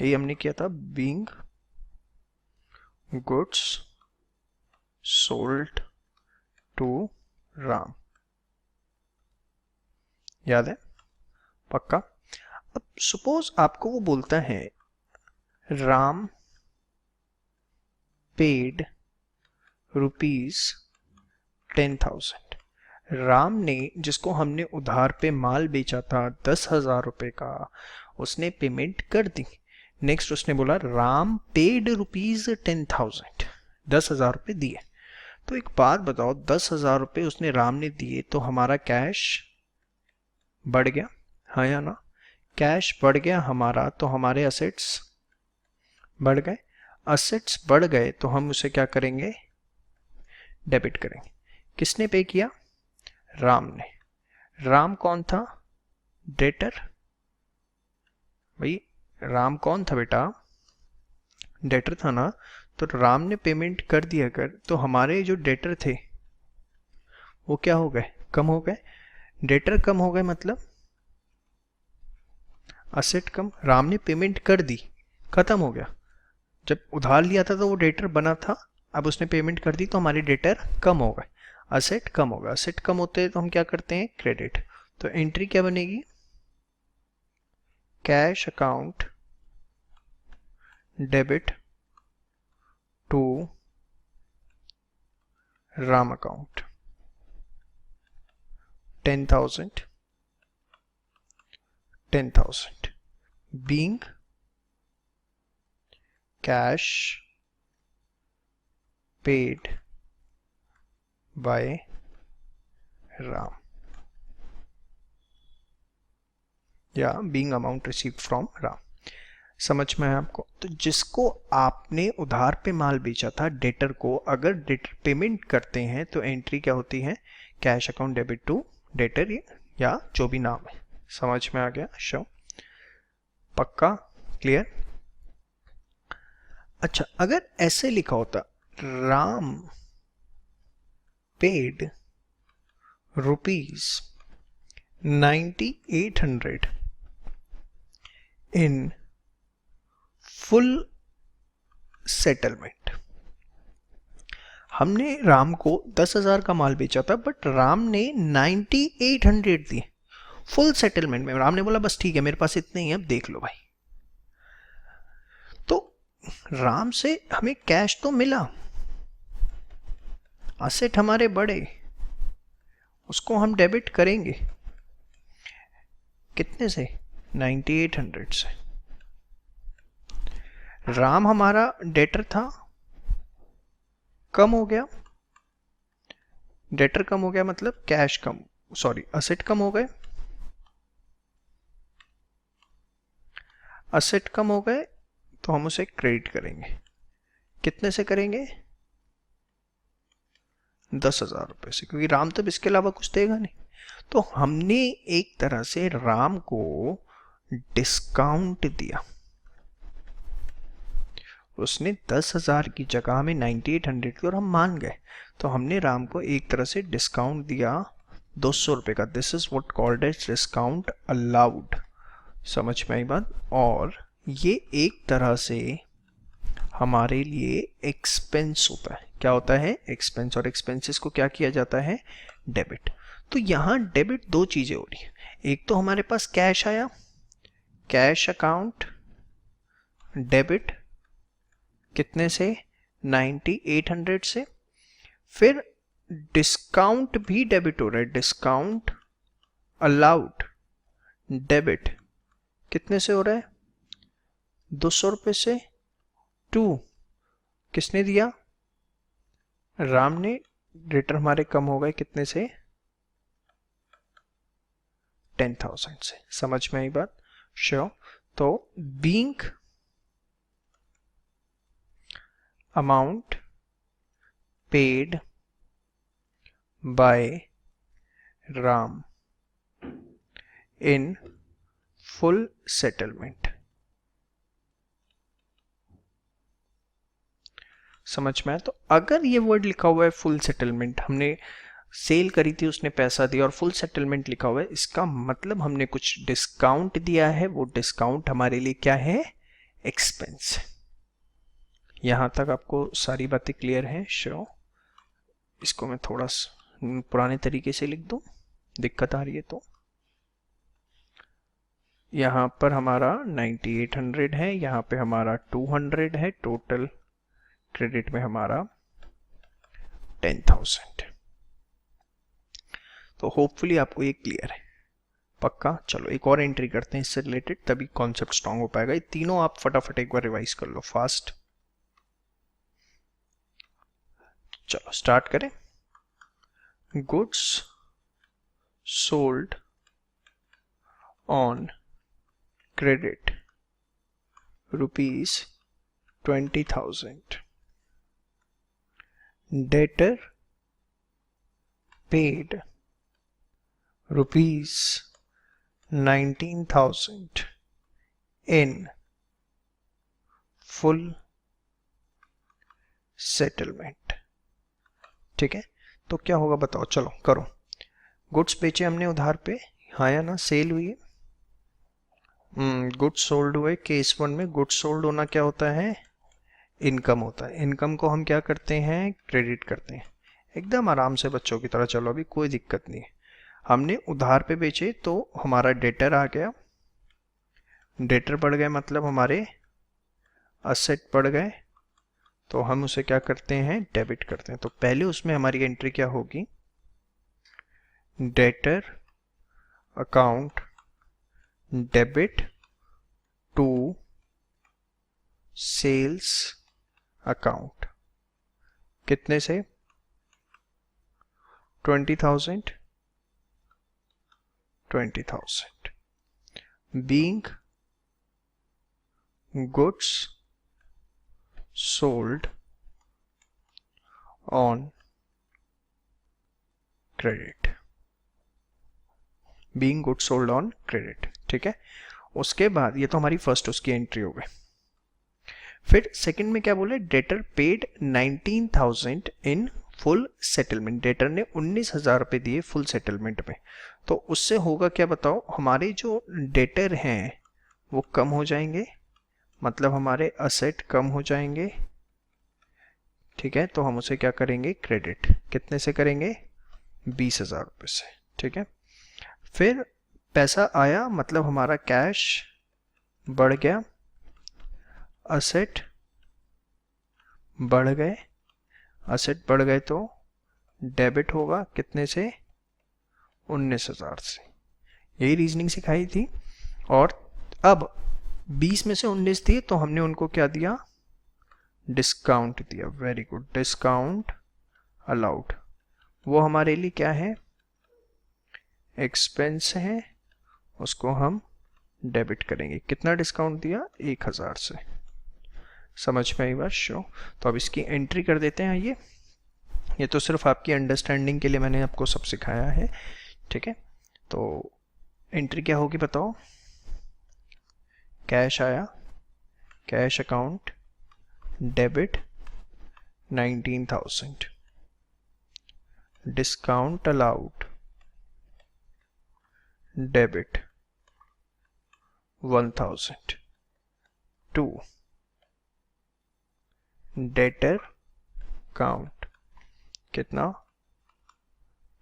यही हमने किया था, being goods sold to Ram. याद है? पक्का? अब सपोज आपको वो बोलता है राम पेड ₹10,000। राम ने, जिसको हमने उधार पे माल बेचा था 10,000 रुपए का, उसने पेमेंट कर दी। नेक्स्ट उसने बोला राम पेड ₹10,000, 10,000 रुपए दिए। तो एक बात बताओ, 10,000 रुपए उसने राम ने दिए तो हमारा कैश बढ़ गया, हाँ या ना? कैश बढ़ गया हमारा, तो हमारे असेट्स बढ़ गए, असेट्स बढ़ गए तो हम उसे क्या करेंगे, डेबिट करेंगे। किसने पे किया? राम ने। राम कौन था? डेटर। भाई राम कौन था बेटा? डेटर था ना। तो राम ने पेमेंट कर दिया कर, तो हमारे जो डेटर थे वो क्या हो गए? कम हो गए। डेटर कम हो गए मतलब असेट कम। राम ने पेमेंट कर दी, खत्म हो गया। जब उधार लिया था तो वो डेटर बना था, अब उसने पेमेंट कर दी तो हमारे डेटर कम हो गए, असेट कम होगा। असेट कम होते हैं तो हम क्या करते हैं? क्रेडिट। तो एंट्री क्या बनेगी? Cash account debit to Ram account 10,000 10,000 being cash paid by Ram या being amount received from Ram। समझ में है आपको? तो जिसको आपने उधार पे माल बेचा था, डेटर को, अगर डेटर पेमेंट करते हैं तो एंट्री क्या होती है? Cash account debit to debtor, या जो भी नाम है। समझ में आ गया? शो पक्का क्लियर? अच्छा, अगर ऐसे लिखा होता राम पेड ₹9800 इन फुल सेटलमेंट। हमने राम को 10,000 का माल बेचा था, बट राम ने 9800 दिए फुल सेटलमेंट में। राम ने बोला बस ठीक है, मेरे पास इतने ही है, अब देख लो भाई। तो राम से हमें कैश तो मिला, असेट हमारे बढ़े, उसको हम डेबिट करेंगे कितने से? 9800 से। राम हमारा डेटर था, कम हो गया। डेटर कम हो गया मतलब कैश कम, सॉरी असेट कम हो गए। असेट कम हो गए तो हम उसे क्रेडिट करेंगे। कितने से करेंगे? 10,000 रुपए से, क्योंकि राम तब इसके अलावा कुछ देगा नहीं। तो हमने एक तरह से राम को डिस्काउंट दिया। उसने 10,000 की जगह हमें 9800 की, और हम मान गए, तो हमने राम को एक तरह से डिस्काउंट दिया 200 रुपए का। This is what called as discount allowed. समझ में आई बात? और ये एक तरह से हमारे लिए एक्सपेंस होता है। क्या होता है? एक्सपेंस। और एक्सपेंसेस को क्या किया जाता है? डेबिट। तो यहां डेबिट दो चीजें हो रही है। एक तो हमारे पास कैश आया, कैश अकाउंट डेबिट कितने से? 9800 से। फिर डिस्काउंट भी डेबिट हो रहा है, डिस्काउंट अलाउड डेबिट कितने से हो रहा है? 200 रुपए से। टू किसने दिया? राम ने। डेटर हमारे कम हो गए कितने से? 10,000 से। समझ में आई बात? श्योर। तो being amount paid by Ram in full settlement। समझ में आया? तो अगर ये वर्ड लिखा हुआ है फुल सेटलमेंट, हमने सेल करी थी, उसने पैसा दिया, और फुल सेटलमेंट लिखा हुआ है, इसका मतलब हमने कुछ डिस्काउंट दिया है। वो डिस्काउंट हमारे लिए क्या है? एक्सपेंस। यहां तक आपको सारी बातें क्लियर हैं? श्योर। इसको मैं थोड़ा पुराने तरीके से लिख दूं, दिक्कत आ रही है तो। यहां पर हमारा 9800 है, यहां पे हमारा 200 है, टोटल क्रेडिट में हमारा 10,000। तो होपफुली आपको ये क्लियर है। पक्का? चलो एक और एंट्री करते हैं इससे रिलेटेड, तभी कॉन्सेप्ट स्ट्रांग हो पाएगा। ये तीनों आप फटाफट एक बार रिवाइज कर लो फास्ट। चलो स्टार्ट करें। Goods sold on credit ₹20,000। Debtor paid rupees 19,000 in full settlement. ठीक है, तो क्या होगा बताओ, चलो करो। गुड्स बेचे हमने उधार पे, हाँ या ना, सेल हुई है, गुड्स सोल्ड हुए। केस 1 में गुड्स सोल्ड होना क्या होता है, इनकम होता है। इनकम को हम क्या करते हैं, क्रेडिट करते हैं। एकदम आराम से बच्चों की तरह चलो, अभी कोई दिक्कत नहीं है। हमने उधार पे बेचे तो हमारा डेटर आ गया, डेटर बढ़ गए मतलब हमारे असेट बढ़ गए, तो हम उसे क्या करते हैं, डेबिट करते हैं। तो पहले उसमें हमारी एंट्री क्या होगी, debtor account debit to sales account. कितने से, 20,000 being goods sold on credit, being goods sold on credit. ठीक है, उसके बाद ये तो हमारी फर्स्ट उसकी एंट्री हो गई। फिर सेकंड में क्या बोले, डेटर पेड 19,000 इन फुल सेटलमेंट। डेटर ने 19,000 रुपये दिए फुल सेटलमेंट में। तो उससे होगा क्या बताओ, हमारे जो डेटर हैं वो कम हो जाएंगे, मतलब हमारे असेट कम हो जाएंगे। ठीक है, तो हम उसे क्या करेंगे, क्रेडिट। कितने से करेंगे, 20,000 रुपये से। ठीक है, फिर पैसा आया मतलब हमारा कैश बढ़ गया, असेट बढ़ गए, असेट बढ़ गए तो डेबिट होगा, कितने से, 19,000 से। यही रीजनिंग सिखाई थी। और अब 20 में से 19 दिए तो हमने उनको क्या दिया, डिस्काउंट दिया। Very good, discount allowed. वो हमारे लिए क्या है, एक्सपेंस है, उसको हम डेबिट करेंगे। कितना डिस्काउंट दिया, 1,000 से। समझ में आई बात, शो। तो अब इसकी एंट्री कर देते हैं। ये तो सिर्फ आपकी अंडरस्टैंडिंग के लिए मैंने आपको सब सिखाया है। ठीक है, तो एंट्री क्या होगी बताओ, कैश आया, cash account debit 19,000, discount allowed debit 1,000 to debtor account कितना,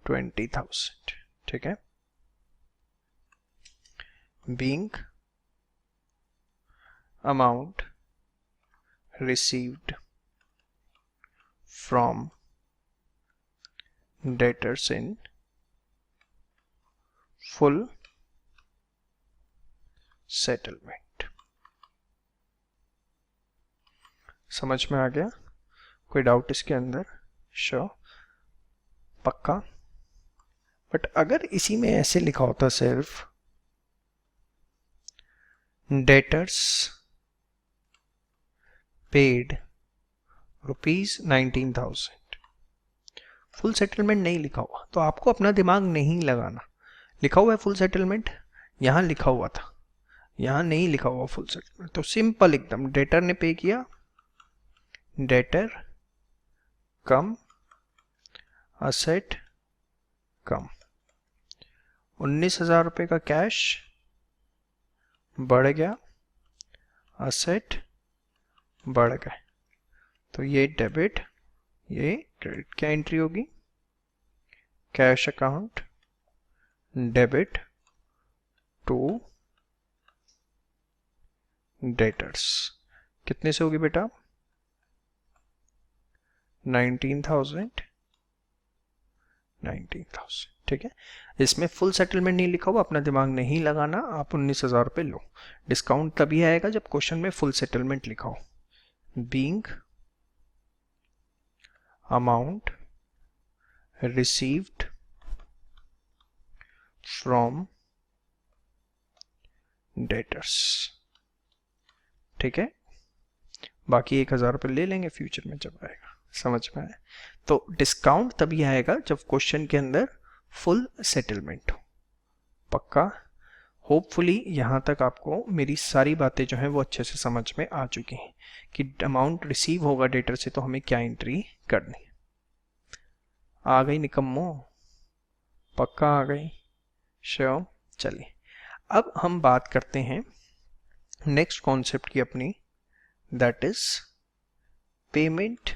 20,000। ठीक है, being amount received from debtors in full settlement। समझ में आ गया, कोई डाउट इसके अंदर, श्योर, पक्का। बट अगर इसी में ऐसे लिखा होता सिर्फ डेटर्स पेड ₹19,000, फुल सेटलमेंट नहीं लिखा हुआ, तो आपको अपना दिमाग नहीं लगाना। लिखा हुआ है फुल सेटलमेंट, यहां लिखा हुआ था, यहां नहीं लिखा हुआ फुल सेटलमेंट, तो सिंपल एकदम, डेटर ने पे किया, डेटर कम असेट कम, 19,000 रुपये का कैश बढ़ गया, असेट बढ़ गए, तो ये डेबिट, ये क्रेडिट। क्या एंट्री होगी, cash account debit to debtors. कितने से होगी बेटा, 19,000। ठीक है, इसमें फुल सेटलमेंट नहीं लिखा हुआ, अपना दिमाग नहीं लगाना, आप 19,000 रुपये लो। डिस्काउंट तभी आएगा जब क्वेश्चन में फुल सेटलमेंट लिखा हो। Being amount received from debtors. ठीक है, बाकी 1,000 रुपये ले लेंगे फ्यूचर में जब आएगा। समझ में आए, तो डिस्काउंट तभी आएगा जब क्वेश्चन के अंदर फुल सेटलमेंट हो। पक्का? होपफुली यहाँ तक आपको मेरी सारी बातें जो हैं वो अच्छे से समझ में आ चुकी हैं कि अमाउंट रिसीव होगा डेटर से तो हमें क्या एंट्री करनी है। आ गई निकम्मो? पक्का आ गई? श्योर? चलिए अब हम बात करते हैं नेक्स्ट कॉन्सेप्ट की अपनी, that is payment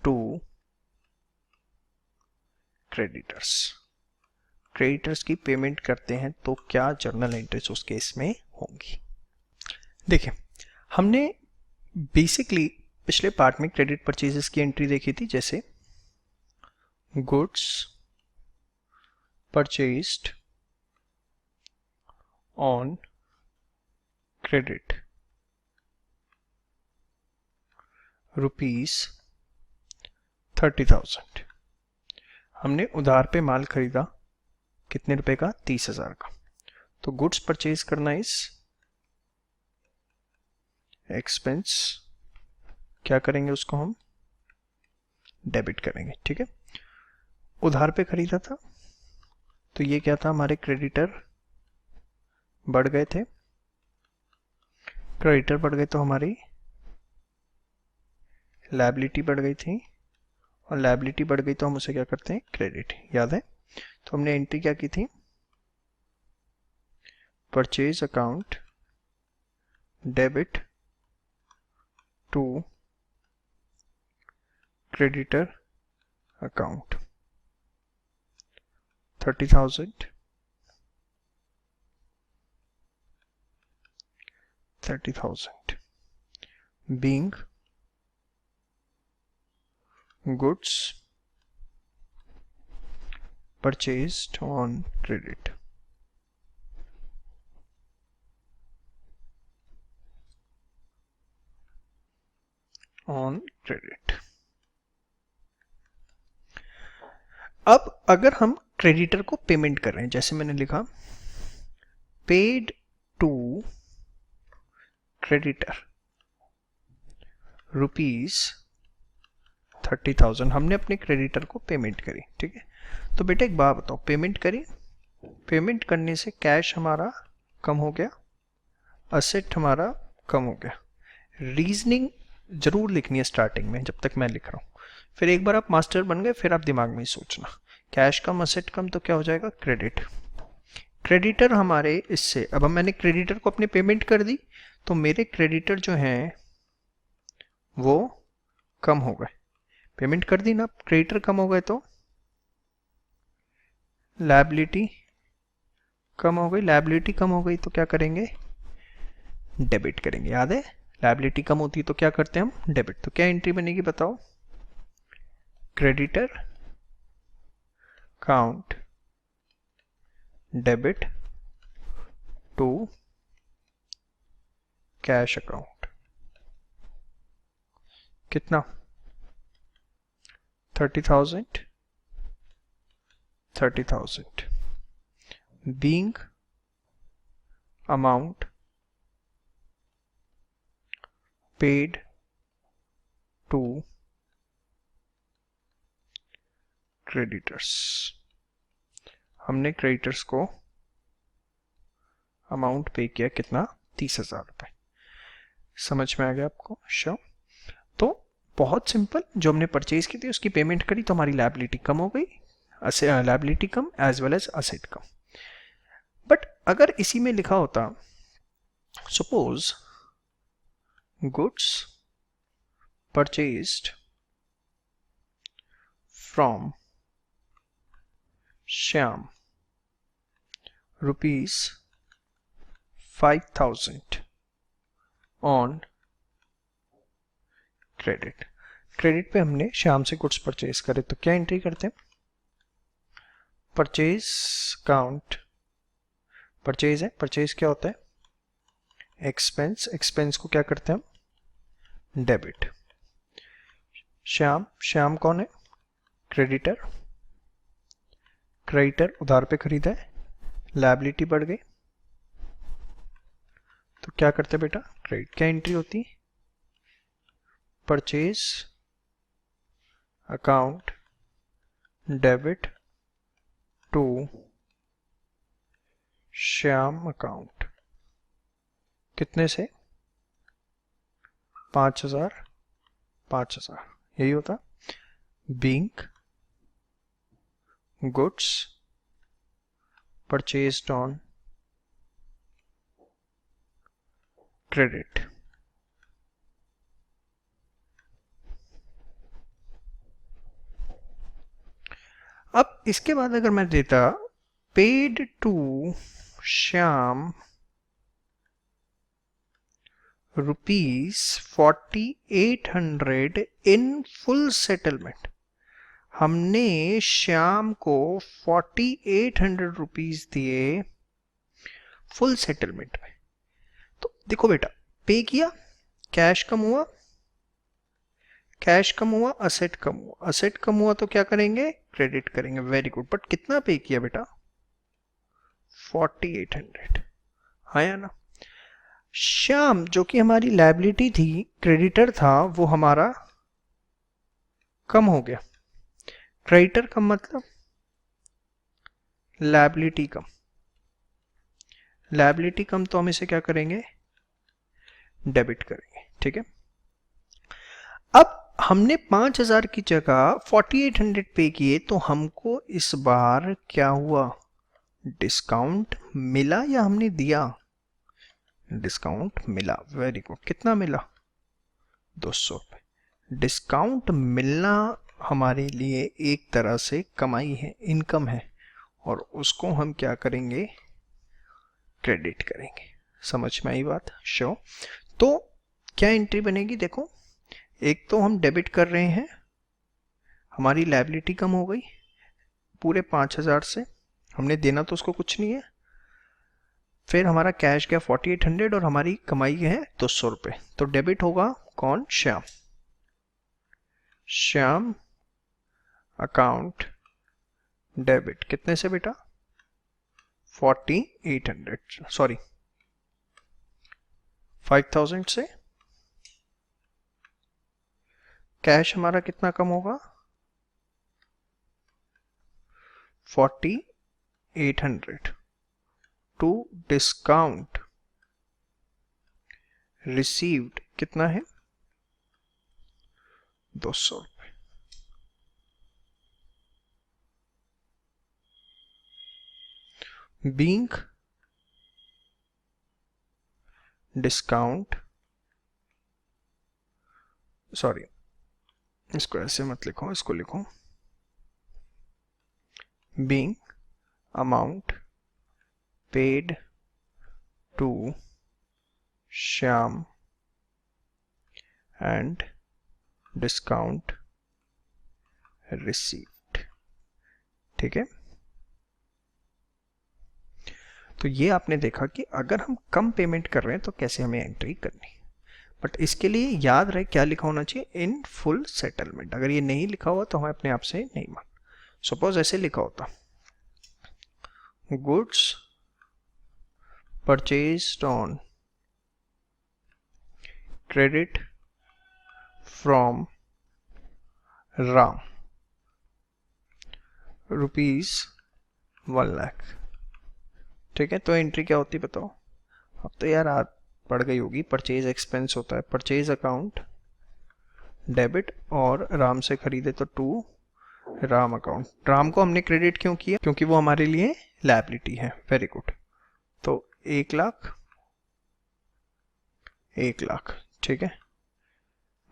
to creditors. Creditors की पेमेंट करते हैं तो क्या जर्नल एंट्रीज उस केस में होंगी। देखिए हमने बेसिकली पिछले पार्ट में क्रेडिट परचेजेस की एंट्री देखी थी, जैसे गुड्स परचेज्ड ऑन क्रेडिट ₹30,000। हमने उधार पे माल खरीदा कितने रुपए का? 30,000 का। तो गुड्स परचेज करना इस एक्सपेंस, क्या करेंगे उसको हम? डेबिट करेंगे। ठीक है, उधार पे खरीदा था तो ये क्या था? हमारे क्रेडिटर बढ़ गए थे। क्रेडिटर बढ़ गए तो हमारी लायबिलिटी बढ़ गई थी, और लायबिलिटी बढ़ गई तो हम उसे क्या करते हैं? क्रेडिट। याद है? तो हमने एंट्री क्या की थी? Purchase account debit to creditor account 30,000 being goods purchased on credit. On credit. अब अगर हम क्रेडिटर को पेमेंट कर रहे हैं, जैसे मैंने लिखा पेड टू क्रेडिटर ₹30,000, हमने अपने क्रेडिटर को पेमेंट करी। ठीक है, तो बेटा एक बात बताओ, पेमेंट करी, पेमेंट करने से कैश हमारा कम हो गया, असेट हमारा कम हो गया। रीजनिंग जरूर लिखनी है स्टार्टिंग में जब तक मैं लिख रहा हूँ, फिर एक बार आप मास्टर बन गए फिर आप दिमाग में ही सोचना, कैश कम असेट कम तो क्या हो जाएगा? क्रेडिट। क्रेडिटर हमारे इससे, अब मैंने क्रेडिटर को अपने पेमेंट कर दी तो मेरे क्रेडिटर जो हैं वो कम हो गए। पेमेंट कर दी ना, क्रेडिटर कम हो गए तो लायबिलिटी कम हो गई, लायबिलिटी कम हो गई तो क्या करेंगे? डेबिट करेंगे। याद है? लायबिलिटी कम होती है तो क्या करते हैं हम? डेबिट। तो क्या एंट्री बनेगी बताओ? Creditor account debit to cash account. कितना? 30,000 being amount paid to creditors। हमने क्रेडिटर्स को अमाउंट पे किया कितना? 30,000 रुपए। समझ में आ गया आपको? श्योर? तो बहुत सिंपल, जो हमने परचेज की थी उसकी पेमेंट करी तो हमारी लायबिलिटी कम हो गई, लायबिलिटी कम एज वेल एज असेट कम। बट अगर इसी में लिखा होता suppose goods purchased from Shyam ₹5,000 on credit. Credit पे हमने श्याम से गुड्स परचेज करे तो क्या एंट्री करते हैं? परचेज काउंट, परचेज है, परचेज क्या होता है? एक्सपेंस, एक्सपेंस को क्या करते हैं हम? डेबिट। श्याम, श्याम कौन है? क्रेडिटर, क्रेडिटर उधार पे खरीदा है, लायबिलिटी बढ़ गई तो क्या करते बेटा? क्रेडिट। क्या एंट्री होती? Purchase account debit to Shyam account, कितने से? 5,000 5,000, यही होता। Being goods purchased on credit. अब इसके बाद अगर मैं देता paid to Shyam ₹4800 in full settlement, हमने श्याम को 4800 रुपीज दिए फुल सेटलमेंट में। तो देखो बेटा, पे किया, कैश कम हुआ, कैश कम हुआ, असेट कम हुआ, असेट कम हुआ तो क्या करेंगे? क्रेडिट करेंगे। Very good. बट कितना पे किया बेटा? 4800, आया ना। श्याम जो कि हमारी लायबिलिटी थी, क्रेडिटर था, वो हमारा कम हो गया। क्रेडिटर कम मतलब लायबिलिटी कम, लायबिलिटी कम तो हम इसे क्या करेंगे? डेबिट करेंगे। ठीक है। अब हमने 5,000 की जगह 4800 पे किए, तो हमको इस बार क्या हुआ? डिस्काउंट मिला या हमने दिया? डिस्काउंट मिला। Very good. कितना मिला? 200 रुपये। डिस्काउंट मिलना हमारे लिए एक तरह से कमाई है, इनकम है, और उसको हम क्या करेंगे? क्रेडिट करेंगे। समझ में आई बात? श्योर। तो क्या एंट्री बनेगी? देखो, एक तो हम डेबिट कर रहे हैं, हमारी लायबिलिटी कम हो गई पूरे 5,000 से, हमने देना तो उसको कुछ नहीं है। फिर हमारा कैश गया 4800 और हमारी कमाई है 200 रुपये। तो डेबिट होगा कौन? श्याम। श्याम अकाउंट डेबिट कितने से बेटा? 4800, सॉरी 5000 से। कैश हमारा कितना कम होगा? 4800 टू डिस्काउंट रिसीव्ड कितना है? 200 रुपये। बीइंग डिस्काउंट, सॉरी इसको ऐसे मत लिखो, इसको लिखो being amount paid to Shyam and discount received. ठीक है। तो ये आपने देखा कि अगर हम कम पेमेंट कर रहे हैं तो कैसे हमें एंट्री करनी। बट इसके लिए याद रहे क्या लिखा होना चाहिए? इन फुल सेटलमेंट। अगर ये नहीं लिखा हुआ तो हमें अपने आप से नहीं मान। सपोज ऐसे लिखा होता, goods purchased on credit from Ram ₹1,00,000। ठीक है। तो एंट्री क्या होती बताओ? अब तो यार आप पड़ गई होगी। परचेज एक्सपेंस होता है, परचेज अकाउंट डेबिट, और राम से खरीदे तो टू राम अकाउंट। राम को हमने क्रेडिट क्यों किया? क्योंकि वो हमारे लिए लायबिलिटी है। Very good. तो 1,00,000 1,00,000। ठीक है।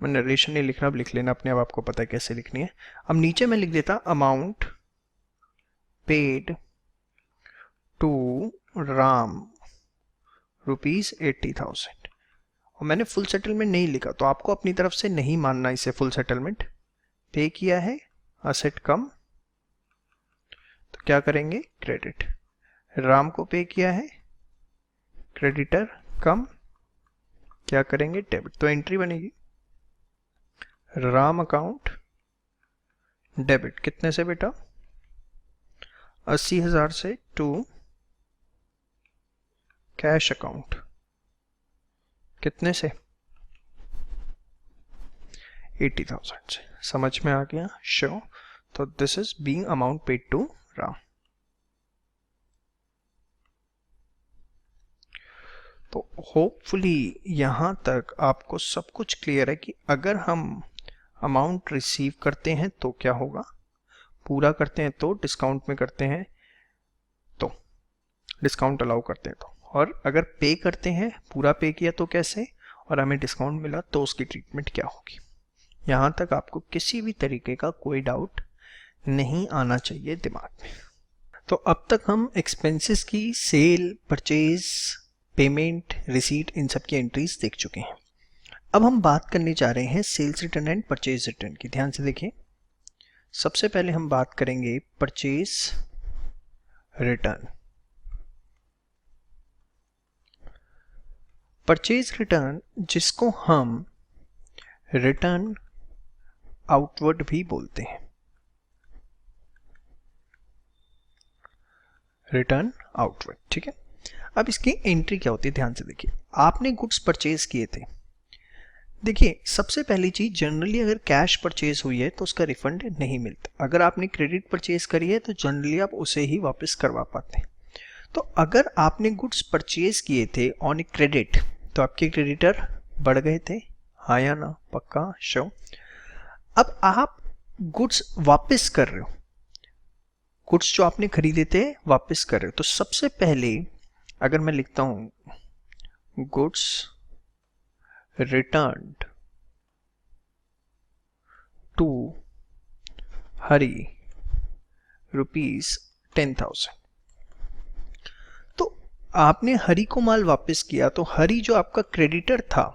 मैं नरेशन नहीं लिख रहा, अब लिख लेना अपने, अब आपको पता है कैसे लिखनी है। अब नीचे मैं लिख देता अमाउंट पेड टू राम ₹80,000, और मैंने फुल सेटलमेंट नहीं लिखा, तो आपको अपनी तरफ से नहीं मानना इसे फुल सेटलमेंट। पे किया है, असेट कम, तो क्या करेंगे? क्रेडिट। राम को पे किया है, क्रेडिटर कम, क्या करेंगे? डेबिट। तो एंट्री बनेगी राम अकाउंट डेबिट कितने से बेटा? 80,000 से टू कैश अकाउंट कितने से? 80,000 से। समझ में आ गया? श्योर। तो this is being amount paid to Ram. तो होपफुली यहाँ तक आपको सब कुछ क्लियर है कि अगर हम अमाउंट रिसीव करते हैं तो क्या होगा, पूरा करते हैं तो, डिस्काउंट में करते हैं तो, डिस्काउंट अलाउ करते हैं तो, और अगर पे करते हैं, पूरा पे किया तो कैसे, और हमें डिस्काउंट मिला तो उसकी ट्रीटमेंट क्या होगी। यहाँ तक आपको किसी भी तरीके का कोई डाउट नहीं आना चाहिए दिमाग में। तो अब तक हम एक्सपेंसेस की सेल, परचेज, पेमेंट, रिसीट, इन सब की एंट्रीज देख चुके हैं। अब हम बात करने जा रहे हैं sales return and purchase return की। ध्यान से देखिए, सबसे पहले हम बात करेंगे परचेज रिटर्न। परचेज रिटर्न, जिसको हम रिटर्न आउटवर्ड भी बोलते हैं, रिटर्न आउटवर्ड, ठीक है। अब इसकी एंट्री क्या होती है, ध्यान से देखिए। आपने गुड्स परचेज किए थे, देखिए सबसे पहली चीज, जनरली अगर कैश परचेज हुई है तो उसका रिफंड नहीं मिलता। अगर आपने क्रेडिट परचेज करी है तो जनरली आप उसे ही वापस करवा पाते हैं। तो अगर आपने गुड्स परचेज किए थे ऑन ए क्रेडिट तो आपके क्रेडिटर बढ़ गए थे, हाँ या ना? पक्का, श्योर। अब आप गुड्स वापस कर रहे हो, गुड्स जो आपने खरीदे थे वापस कर रहे हो, तो सबसे पहले अगर मैं लिखता हूं गुड्स returned to हरी ₹10,000, तो आपने हरी को माल वापस किया, तो हरी जो आपका क्रेडिटर था,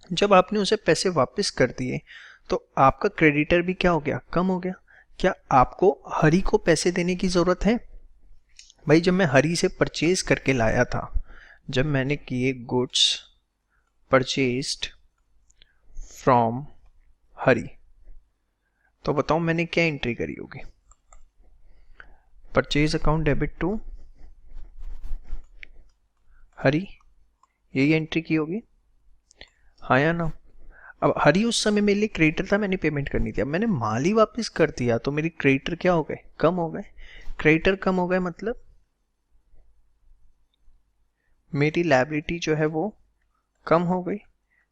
जब आपने उसे पैसे वापस कर दिए तो आपका क्रेडिटर भी क्या हो गया, कम हो गया। क्या आपको हरी को पैसे देने की जरूरत है? भाई जब मैं हरी से परचेज करके लाया था, जब मैंने किए गुड्स परचेज्ड फ्रॉम हरी, तो बताओ मैंने क्या एंट्री करी होगी, परचेज अकाउंट डेबिट टू हरी, यही एंट्री की होगी, हाँ या ना? अब हरी उस समय मेरे लिए क्रेडिटर था, मैंने पेमेंट करनी थी, अब मैंने माल ही वापस कर दिया तो मेरी क्रेडिटर क्या हो गए, कम हो गए। क्रेडिटर कम हो गए मतलब मेरी लायबिलिटी जो है वो कम हो गई।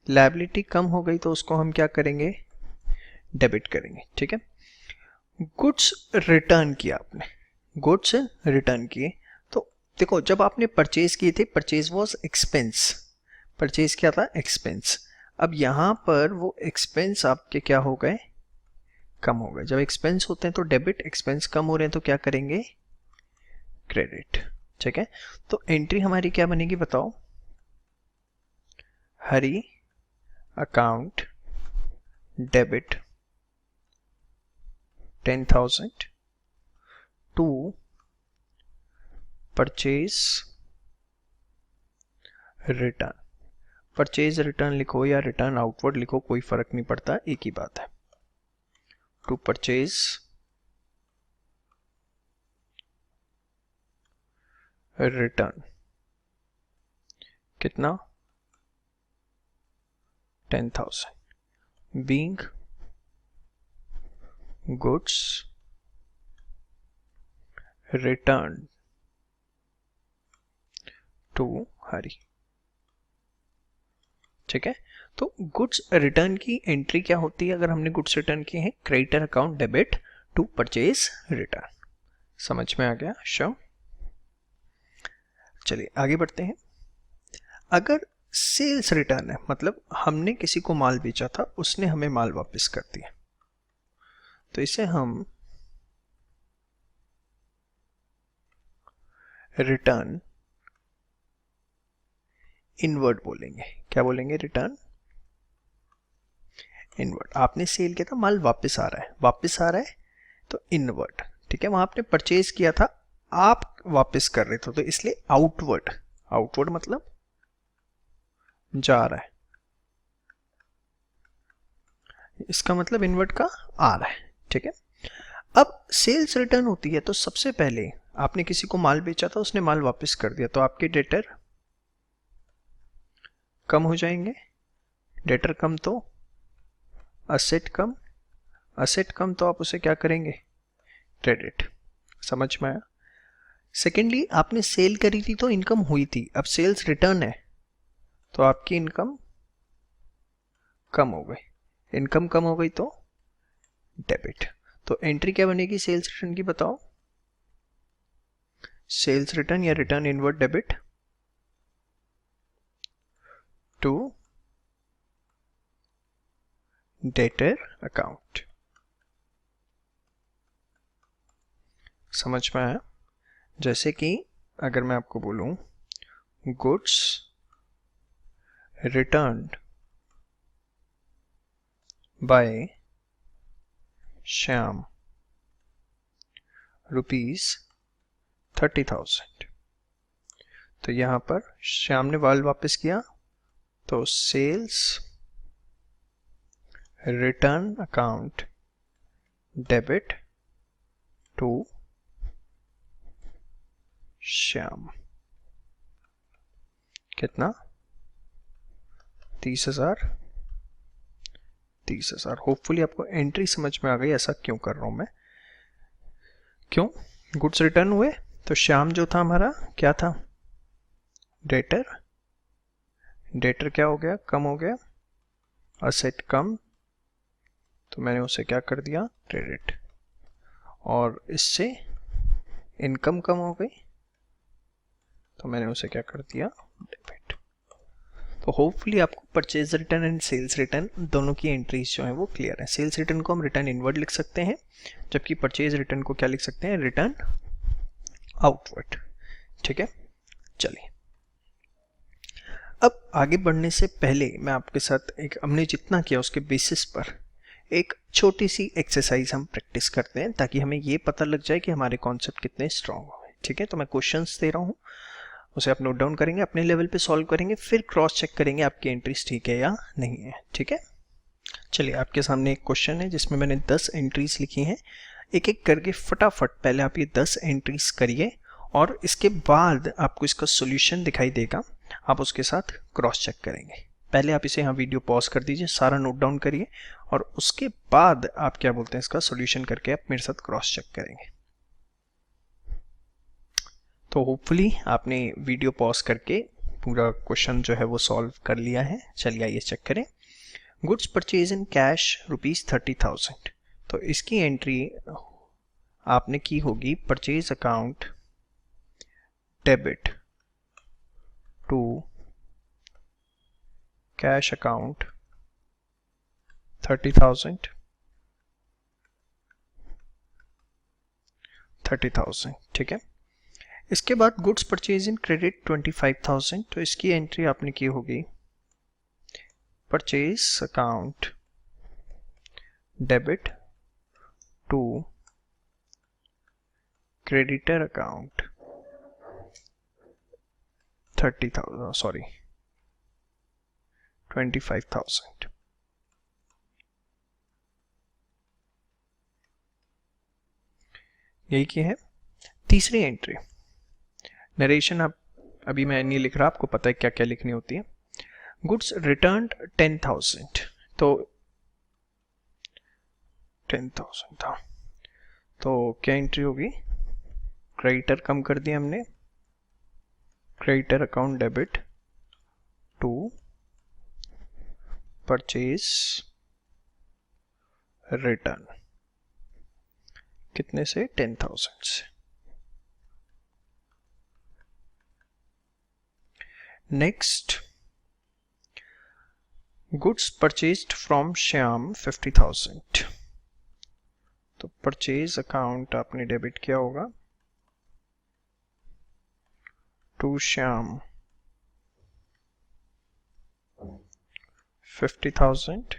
लायबिलिटी कम हो गई तो उसको हम क्या करेंगे, डेबिट करेंगे, ठीक है। गुड्स रिटर्न किया आपने, गुड्स रिटर्न किए, तो देखो जब आपने परचेज किए थे, परचेज वाज एक्सपेंस, परचेज क्या था, एक्सपेंस। अब यहां पर वो एक्सपेंस आपके क्या हो गए, कम हो गए। जब एक्सपेंस होते हैं तो डेबिट, एक्सपेंस कम हो रहे हैं तो क्या करेंगे, क्रेडिट, ठीक है। तो एंट्री हमारी क्या बनेगी बताओ, Hari account debit 10,000 to purchase return. Purchase return लिखो या रिटर्न आउटवर्ड लिखो, कोई फर्क नहीं पड़ता, एक ही बात है। टू परचेज रिटर्न कितना, 10,000 being goods returned to हरी, ठीक है। तो गुड्स रिटर्न की एंट्री क्या होती है अगर हमने गुड्स रिटर्न किए हैं, creditor account debit to purchase return. समझ में आ गया? श्योर। चलिए आगे बढ़ते हैं। अगर सेल्स रिटर्न है, मतलब हमने किसी को माल बेचा था, उसने हमें माल वापस कर दिया, तो इसे हम रिटर्न इनवर्ड बोलेंगे। क्या बोलेंगे, रिटर्न इनवर्ड। आपने सेल किया था, माल वापस आ रहा है, वापस आ रहा है तो इनवर्ड, ठीक है। वहां आपने परचेज किया था, आप वापस कर रहे थे, तो इसलिए आउटवर्ड, आउटवर्ड मतलब जा रहा है, इसका मतलब इनवर्ड का आ रहा है, ठीक है। अब सेल्स रिटर्न होती है तो सबसे पहले आपने किसी को माल बेचा था, उसने माल वापस कर दिया, तो आपके डेटर कम हो जाएंगे। डेटर कम तो असेट कम, असेट कम तो आप उसे क्या करेंगे, क्रेडिट। समझ में आया। सेकेंडली आपने सेल करी थी तो इनकम हुई थी, अब सेल्स रिटर्न है तो आपकी इनकम कम हो गई, इनकम कम हो गई तो डेबिट। तो एंट्री क्या बनेगी सेल्स रिटर्न की, बताओ। सेल्स रिटर्न या return inward debit to debtor account. समझ में आया। जैसे कि अगर मैं आपको बोलूं गुड्स रिटर्न्ड बाय श्याम ₹30,000, तो यहां पर श्याम ने माल वापस किया तो sales return account debit to Shyam. कितना, 30,000। होपफुली आपको एंट्री समझ में आ गई, ऐसा क्यों कर रहा हूं मैं। क्यों, गुड्स रिटर्न हुए तो श्याम जो था हमारा क्या था, डेटर। डेटर क्या हो गया, कम हो गया, असेट कम तो मैंने उसे क्या कर दिया, क्रेडिट। और इससे इनकम कम हो गई तो मैंने उसे क्या कर दिया, डेबिट। तो होपफुली आपको purchase return and sales return दोनों की एंट्रीज जो है वो क्लियर है। सेल्स रिटर्न को हम रिटर्न इनवर्ड लिख सकते हैं, जबकि परचेज रिटर्न को क्या लिख सकते हैं, रिटर्न आउटवर्ड। ठीक है, चलिए अब आगे बढ़ने से पहले मैं आपके साथ एक हमने जितना किया उसके बेसिस पर एक छोटी सी एक्सरसाइज हम प्रैक्टिस करते हैं, ताकि हमें ये पता लग जाए कि हमारे कॉन्सेप्ट कितने स्ट्रांग हो। ठीक है, तो मैं क्वेश्चंस दे रहा हूँ, उसे आप नोट डाउन करेंगे, अपने लेवल पे सॉल्व करेंगे, फिर क्रॉस चेक करेंगे आपकी एंट्रीज ठीक है या नहीं है। ठीक है, चलिए आपके सामने एक क्वेश्चन है जिसमें मैंने 10 एंट्रीज लिखी हैं। एक एक करके फटाफट पहले आप ये 10 एंट्रीज करिए और इसके बाद आपको इसका सोल्यूशन दिखाई देगा, आप उसके साथ क्रॉस चेक करेंगे। पहले आप इसे यहाँ वीडियो पॉज कर दीजिए, सारा नोट डाउन करिए और उसके बाद आप क्या बोलते हैं इसका सोल्यूशन करके आप मेरे साथ क्रॉस चेक करेंगे। तो होपफुली आपने वीडियो पॉज करके पूरा क्वेश्चन जो है वो सॉल्व कर लिया है। चलिए आइए चेक करें। गुड्स परचेज इन कैश ₹30,000, तो इसकी एंट्री आपने की होगी purchase account debit to cash account 30,000। ठीक है, इसके बाद गुड्स परचेज इन क्रेडिट 25,000, तो इसकी एंट्री आपने की होगी purchase account debit to creditor account 25,000। यही की है। तीसरी एंट्री, नरेशन आप अभी मैं नहीं लिख रहा, आपको पता है क्या क्या लिखनी होती है। गुड्स रिटर्न्ड 10,000, तो 10,000 था, तो क्या एंट्री होगी, क्रेडिटर कम कर दिया हमने, creditor account debit to purchase return, कितने से, 10,000 से। Next, goods purchased from Shyam 50,000, तो परचेज अकाउंट आपने डेबिट किया होगा टू श्याम 50,000।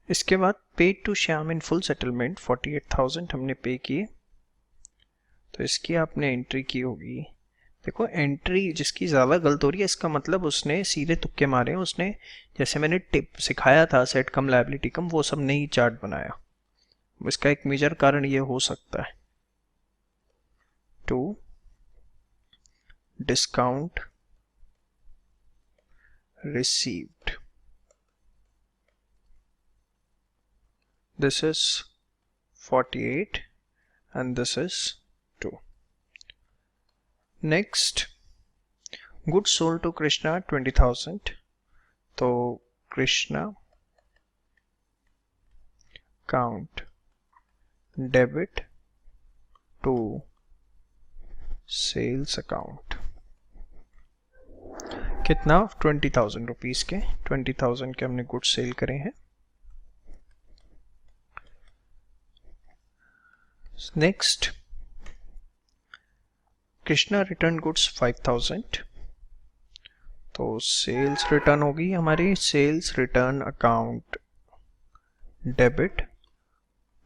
इसके बाद paid to Shyam in full settlement 48,000 हमने पे किए, तो इसकी आपने एंट्री की होगी। देखो एंट्री जिसकी ज़्यादा गलत हो रही है, इसका मतलब उसने सीधे तुक्के मारे, उसने जैसे मैंने टिप सिखाया था सेट कम लायबिलिटी कम, वो सब नई चार्ट बनाया। इसका एक मेजर कारण ये हो सकता है to discount received. This is 48 and this is 2. Next, goods sold to Krishna 20,000. तो Krishna count debit to sales account. कितना? 20,000 रुपीज के 20,000 के हमने गुड्स सेल करे हैं. Next, Krishna return goods 5,000. तो सेल्स रिटर्न होगी हमारी sales return account debit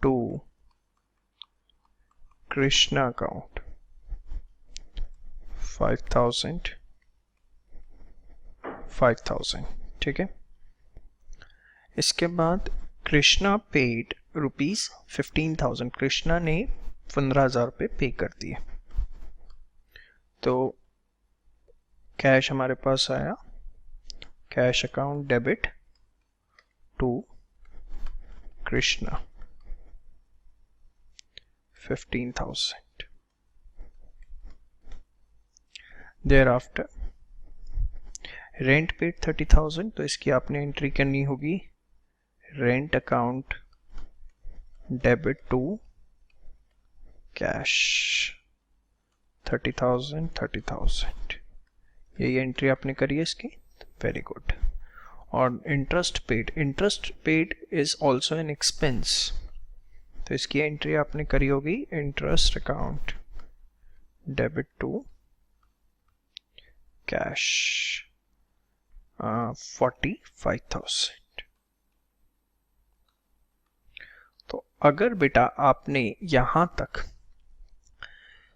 to Krishna account 5,000. ठीक है. इसके बाद कृष्णा पेड ₹15,000. कृष्णा ने 15,000 रुपये पे कर दिए. तो कैश हमारे पास आया, cash account debit to Krishna 15,000. thereafter rent paid 30,000. तो इसकी आपने एंट्री करनी होगी rent account debit to cash 30,000. यही एंट्री आपने करी है इसकी. Very good. और interest paid is also an expense. तो इसकी एंट्री आपने करी होगी interest account debit to cash 45,000. तो अगर बेटा आपने यहां तक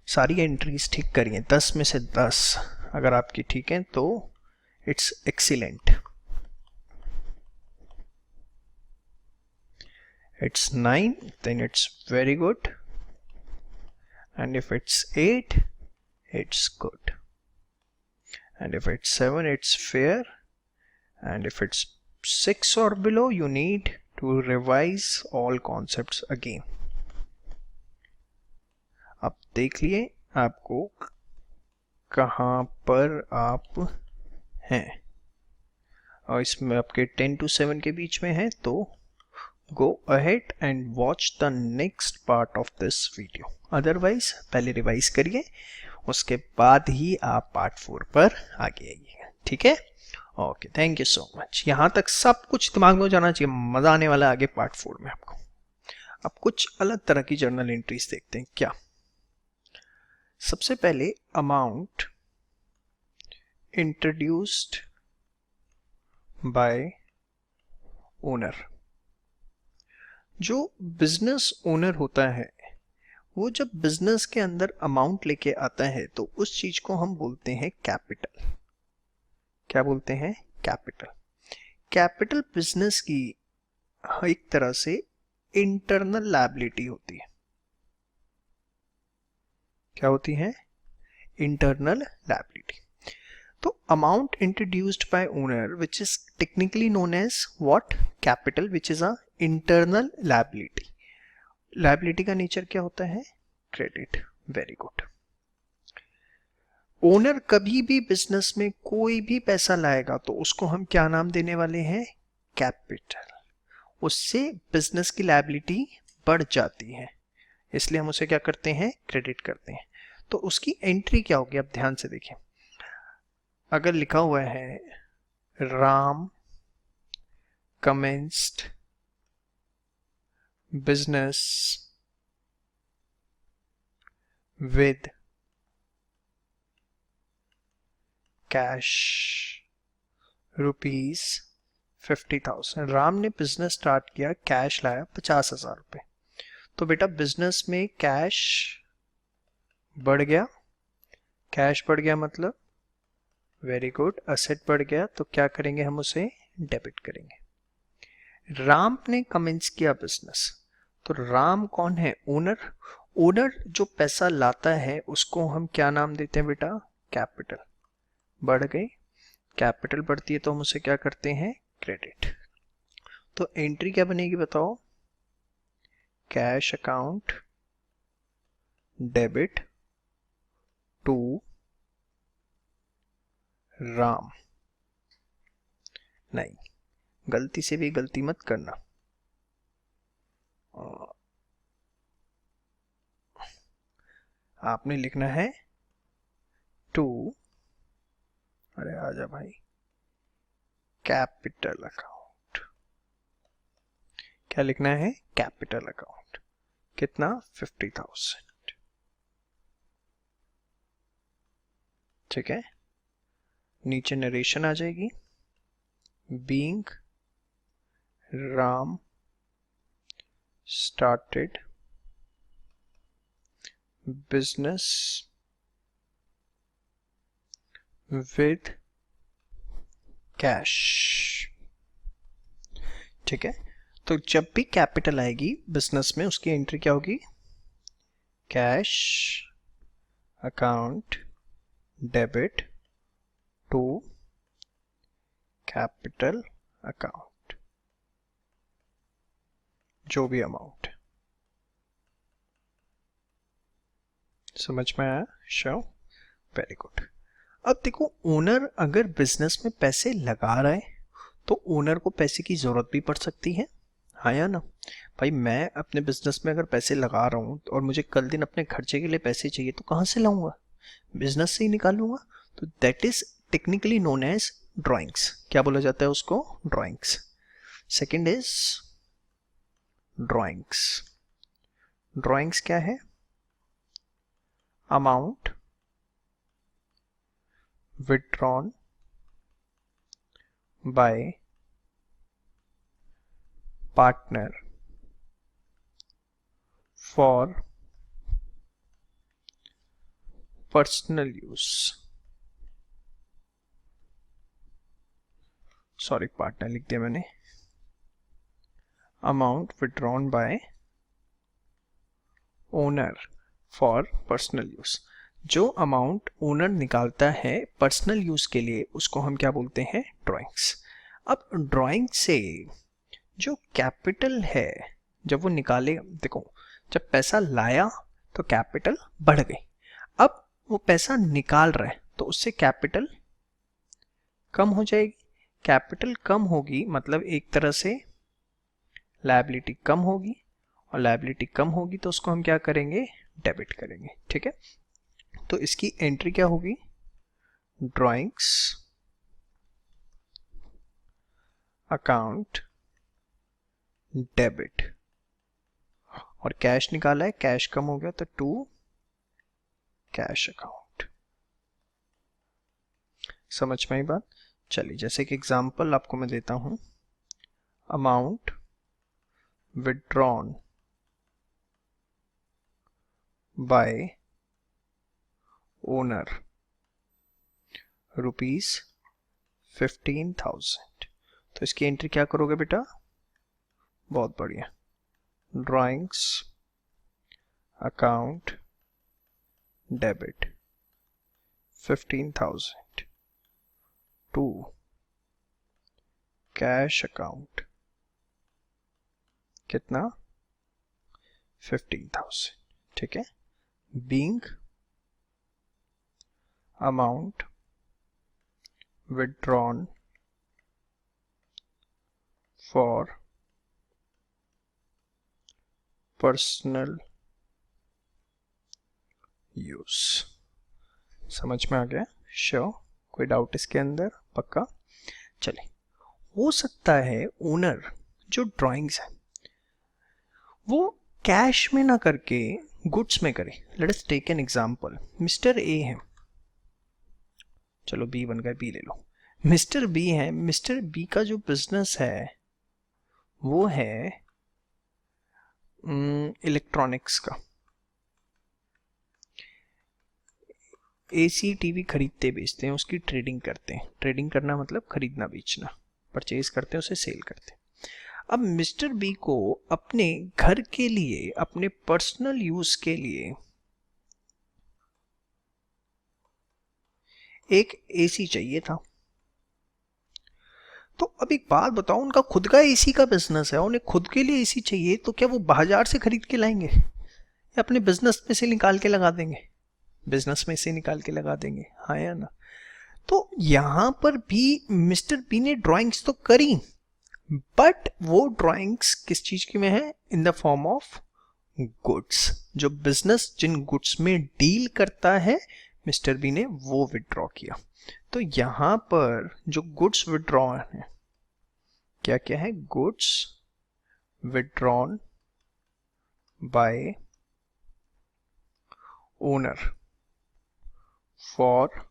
सारी एंट्रीज ठीक करी हैं, 10 में से 10 अगर आपकी ठीक है तो it's excellent. It's 9, then it's very good. And if it's 8, it's good. And if it's 7, it's fair. And if it's 6 or below, you need to revise all concepts again. अब देख लिए आपको कहाँ पर आप हैं. और इसमें आपके 10 to 7 के बीच में है. तो go ahead and watch the next part of this video. Otherwise पहले रिवाइज करिए, उसके बाद ही आप पार्ट 4 पर आगे आइएगा. ठीक है. Okay, thank you so much. यहाँ तक सब कुछ दिमाग में जाना चाहिए. मजा आने वाला आगे पार्ट 4 में आपको. अब कुछ अलग तरह की जर्नल एंट्रीज देखते हैं. क्या? सबसे पहले अमाउंट इंट्रोड्यूस्ड बाय ओनर. जो बिजनेस ओनर होता है वो जब बिजनेस के अंदर अमाउंट लेके आता है तो उस चीज को हम बोलते हैं कैपिटल. क्या बोलते हैं? कैपिटल. कैपिटल बिजनेस की एक तरह से इंटरनल लायबिलिटी होती है. क्या होती है? Internal liability. तो amount introduced by owner which is technically known as what? Capital, which is a internal liability. Liability का नेचर क्या होता है? क्रेडिट. Very good. ओनर कभी भी बिजनेस में कोई भी पैसा लाएगा तो उसको हम क्या नाम देने वाले हैं? कैपिटल. उससे बिजनेस की लायबिलिटी बढ़ जाती है, इसलिए हम उसे क्या करते हैं? क्रेडिट करते हैं. तो उसकी एंट्री क्या होगी? अब ध्यान से देखिए. अगर लिखा हुआ है Ram commenced business with cash ₹50,000. Ram ने बिजनेस स्टार्ट किया, कैश लाया 50,000 रुपये. तो बेटा बिजनेस में कैश बढ़ गया. कैश बढ़ गया मतलब वेरी गुड, असेट बढ़ गया. तो क्या करेंगे? हम उसे डेबिट करेंगे. राम ने कमेंस किया बिजनेस. तो राम कौन है? ओनर. ओनर जो पैसा लाता है उसको हम क्या नाम देते हैं बेटा? कैपिटल. बढ़ गई. कैपिटल बढ़ती है तो हम उसे क्या करते हैं, क्रेडिट। तो एंट्री क्या बनेगी बताओ, cash account debit to Ram. नहीं, गलती से भी गलती मत करना, आपने लिखना है टू, अरे आजा भाई, कैपिटल अकाउंट। क्या लिखना है, कैपिटल अकाउंट। कितना, 50,000। ठीक है, नीचे नरेशन आ जाएगी, being Ram started business with cash. ठीक है, तो जब भी कैपिटल आएगी बिजनेस में उसकी एंट्री क्या होगी, cash account debit to capital account, जो भी अमाउंट है। समझ में आया, श्योर, वेरी गुड। अब देखो, ओनर अगर बिजनेस में पैसे लगा रहा है तो ओनर को पैसे की जरूरत भी पड़ सकती है, हाँ या ना भाई। मैं अपने बिजनेस में अगर पैसे लगा रहा हूँ और मुझे कल दिन अपने खर्चे के लिए पैसे चाहिए तो कहाँ से लाऊंगा, बिजनेस से ही निकालूंगा। तो that is technically known as drawings. क्या बोला जाता है उसको, drawings. Second is drawings. Drawings क्या है, amount withdrawn by partner for personal use। Sorry, partner लिख दिया मैंने। Amount withdrawn by owner for personal use। जो अमाउंट ओनर निकालता है पर्सनल यूज के लिए उसको हम क्या बोलते हैं, ड्राइंग्स। अब ड्राइंग से जो कैपिटल है जब वो निकाले, देखो जब पैसा लाया तो कैपिटल बढ़ गई, अब वो पैसा निकाल रहा है तो उससे कैपिटल कम हो जाएगी। कैपिटल कम होगी मतलब एक तरह से लायबिलिटी कम होगी, और लायबिलिटी कम होगी तो उसको हम क्या करेंगे, डेबिट करेंगे। ठीक है, तो इसकी एंट्री क्या होगी, ड्राइंग्स अकाउंट डेबिट, और कैश निकाला है, कैश कम हो गया तो टू कैश अकाउंट। समझ में आई बात। चलिए, जैसे कि एग्जांपल आपको मैं देता हूं, अमाउंट विड्रॉन बाय ओनर ₹15,000। तो इसकी एंट्री क्या करोगे बेटा, बहुत बढ़िया, drawings account debit 15,000 to cash account, कितना, 15,000। ठीक है, being amount withdrawn for personal use। समझ में आ गया, श्योर, कोई डाउट इसके अंदर, पक्का। चलिए, हो सकता है ओनर जो ड्राइंग्स है वो कैश में ना करके गुड्स में करे। Let us take an example, mister A है, चलो बी बन गया, बी ले लो, मिस्टर बी है, मिस्टर बी का जो बिजनेस है वो है इलेक्ट्रॉनिक्स का, एसी टीवी खरीदते बेचते हैं, उसकी ट्रेडिंग करते हैं। ट्रेडिंग करना मतलब खरीदना बेचना, परचेज करते हैं उसे सेल करते हैं। अब मिस्टर बी को अपने घर के लिए, अपने पर्सनल यूज के लिए एक एसी चाहिए था। तो अब एक बात बताओ, उनका खुद का एसी का बिजनेस है, उन्हें खुद के लिए एसी चाहिए, तो क्या वो बाजार से खरीद के लाएंगे या अपने बिजनेस में से निकाल के लगा देंगे? बिजनेस में से निकाल के लगा देंगे, हाँ या ना? तो यहां पर भी मिस्टर बी ने ड्राइंग्स तो करी, बट वो ड्राइंग्स किस चीज की में है? In the form of goods. जो बिजनेस जिन गुड्स में डील करता है, मिस्टर बी ने वो विड्रॉ किया। तो यहां पर जो गुड्स विड्रॉ है, क्या क्या है? Goods withdrawn bye owner for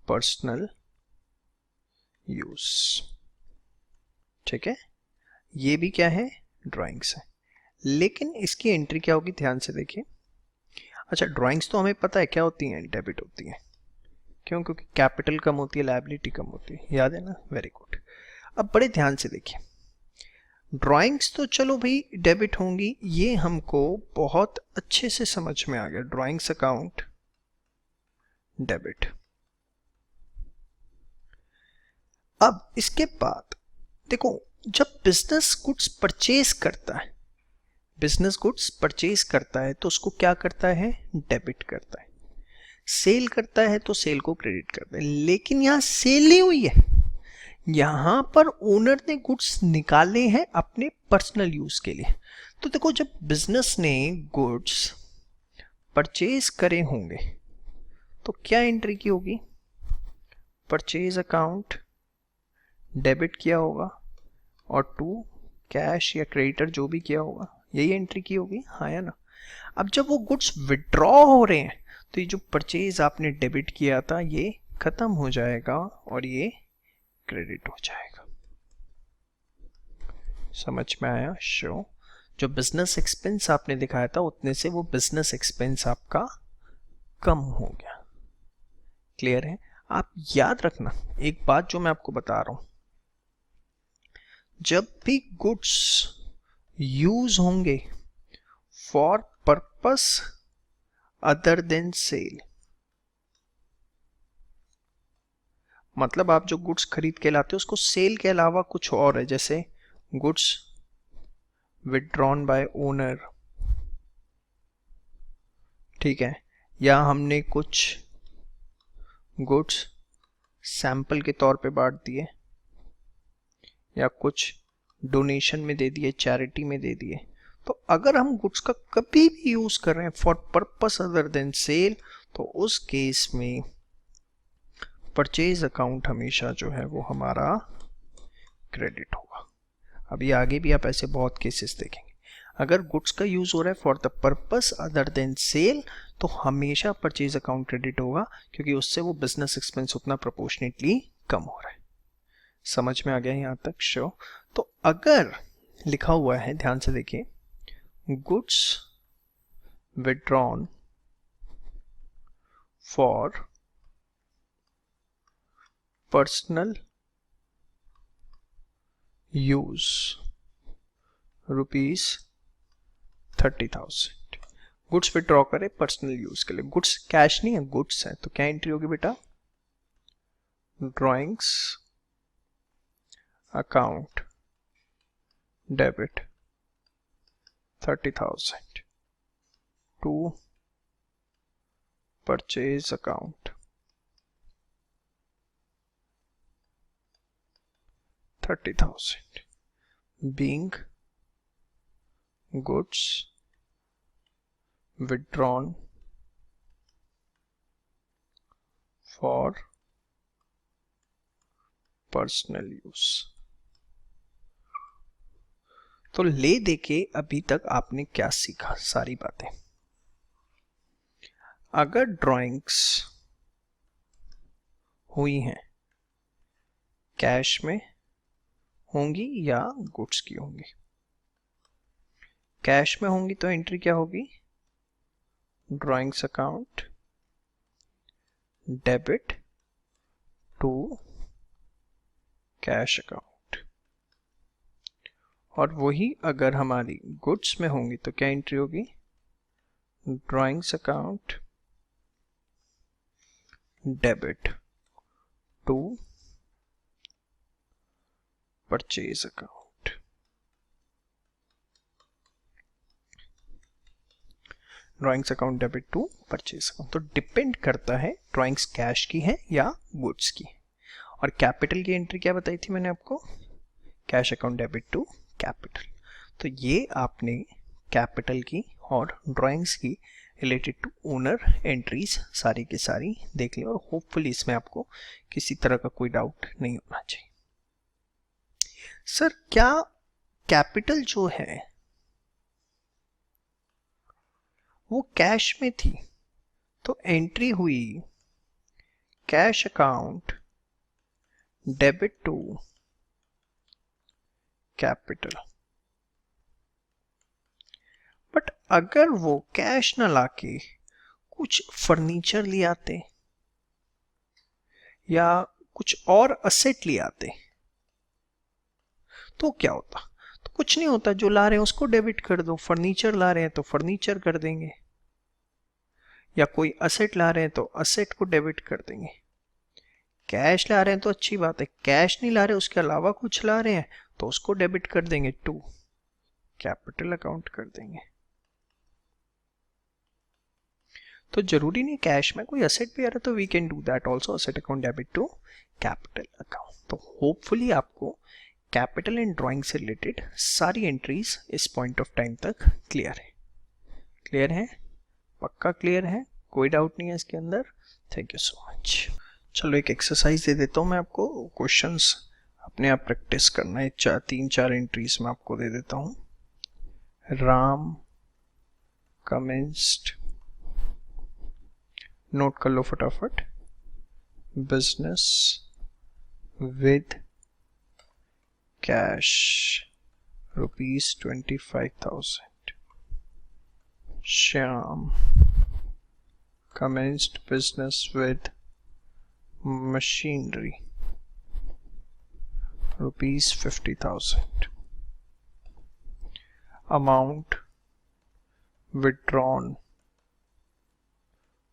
personal use. ठीक है, ये भी क्या है? ड्राइंग्स है। लेकिन इसकी एंट्री क्या होगी, ध्यान से देखिए। अच्छा, ड्राइंग्स तो हमें पता है क्या होती हैं, डेबिट होती हैं। क्यों? क्योंकि कैपिटल कम होती है, लायबिलिटी कम होती है, याद है ना? Very good. अब बड़े ध्यान से देखिए, ड्राइंग्स तो चलो भाई डेबिट होंगी, ये हमको बहुत अच्छे से समझ में आ गया। Drawings account debit. अब इसके बाद देखो, जब बिजनेस गुड्स परचेज करता है, बिजनेस गुड्स परचेज करता है तो उसको क्या करता है? डेबिट करता है। सेल करता है तो सेल को क्रेडिट करता है। लेकिन यहां सेल नहीं हुई है, यहां पर ओनर ने गुड्स निकाले हैं अपने पर्सनल यूज के लिए। तो देखो, जब बिजनेस ने गुड्स परचेज करे होंगे तो क्या एंट्री की होगी? परचेज अकाउंट डेबिट किया होगा, और टू कैश या क्रेडिटर जो भी किया होगा, यही एंट्री की होगी, हाँ या ना? अब जब वो गुड्स विड्रॉ हो रहे हैं तो ये जो परचेज आपने डेबिट किया था ये खत्म हो जाएगा और ये क्रेडिट हो जाएगा। समझ में आया? शो जो बिजनेस एक्सपेंस आपने दिखाया था उतने से वो बिजनेस एक्सपेंस आपका कम हो गया। क्लियर है? आप याद रखना एक बात जो मैं आपको बता रहा हूं, जब भी गुड्स यूज होंगे for purpose other than sale, मतलब आप जो गुड्स खरीद के लाते हो उसको सेल के अलावा कुछ और है, जैसे गुड्स विड्रॉन बाय ओनर, ठीक है, या हमने कुछ गुड्स सैंपल के तौर पे बांट दिए, या कुछ डोनेशन में दे दिए, चैरिटी में दे दिए। तो अगर हम गुड्स का कभी भी यूज कर रहे हैं for purpose other than sale, तो उस केस में परचेज अकाउंट हमेशा जो है वो हमारा क्रेडिट होगा। अभी आगे भी आप ऐसे बहुत केसेस देखेंगे। अगर गुड्स का यूज हो रहा है for the purpose other than sale तो हमेशा परचेज अकाउंट क्रेडिट होगा, क्योंकि उससे वो बिजनेस एक्सपेंस उतना प्रोपोर्शनेटली कम हो रहा है। समझ में आ गया यहां तक? शो। तो अगर लिखा हुआ है, ध्यान से देखिए, goods withdrawn for personal use ₹30,000। Goods withdraw करे पर्सनल यूज के लिए, गुड्स कैश नहीं है, गुड्स है, तो क्या एंट्री होगी बेटा? Drawings account debit 30,000 to purchase account 30,000 being goods withdrawn for personal use. तो ले दे के अभी तक आपने क्या सीखा? सारी बातें। अगर ड्राइंग्स हुई हैं कैश में होंगी या गुड्स की होंगी? कैश में होंगी तो एंट्री क्या होगी? Drawings account debit to cash account. और वही अगर हमारी गुड्स में होंगी तो क्या एंट्री होगी? Drawings account debit to purchase account. Drawings account debit to purchase account. तो डिपेंड करता है ड्राइंग्स कैश की है या गुड्स की। और कैपिटल की एंट्री क्या बताई थी मैंने आपको, cash account debit to capital. तो ये आपने कैपिटल की और ड्राइंग्स की रिलेटेड टू ओनर एंट्रीज सारी की सारी देख ली, और होपफुली इसमें आपको किसी तरह का कोई डाउट नहीं होना चाहिए। सर क्या कैपिटल जो है वो कैश में थी, तो एंट्री हुई cash account debit to capital. But अगर वो कैश ना लाके कुछ फर्नीचर ले आते या कुछ और असेट ले आते तो क्या होता? तो कुछ नहीं होता, जो ला रहे हैं उसको डेबिट कर दो। फर्नीचर ला रहे हैं तो फर्नीचर कर देंगे, या कोई असेट ला रहे हैं तो असेट को डेबिट कर देंगे। कैश ला रहे हैं तो अच्छी बात है, कैश नहीं ला रहे उसके अलावा कुछ ला रहे हैं तो उसको डेबिट कर देंगे टू कैपिटल अकाउंट कर देंगे। तो जरूरी नहीं कैश में कोई असेट भी आ रहा है, तो we can do that also, asset account debit to capital account. तो होपफुली आपको कैपिटल एंड ड्राइंग से रिलेटेड सारी एंट्रीज इस पॉइंट ऑफ टाइम तक क्लियर है। क्लियर है? पक्का क्लियर है? कोई डाउट नहीं है इसके अंदर? Thank you so much. चलो एक एक्सरसाइज दे देता हूँ मैं आपको, क्वेश्चंस अपने आप प्रैक्टिस करना है। 3-4 एंट्रीज में आपको दे देता हूँ। राम कमेंस्ड, नोट कर लो फटाफट, business with cash ₹25,000। Shyam commenced business with machinery ₹50,000। amount withdrawn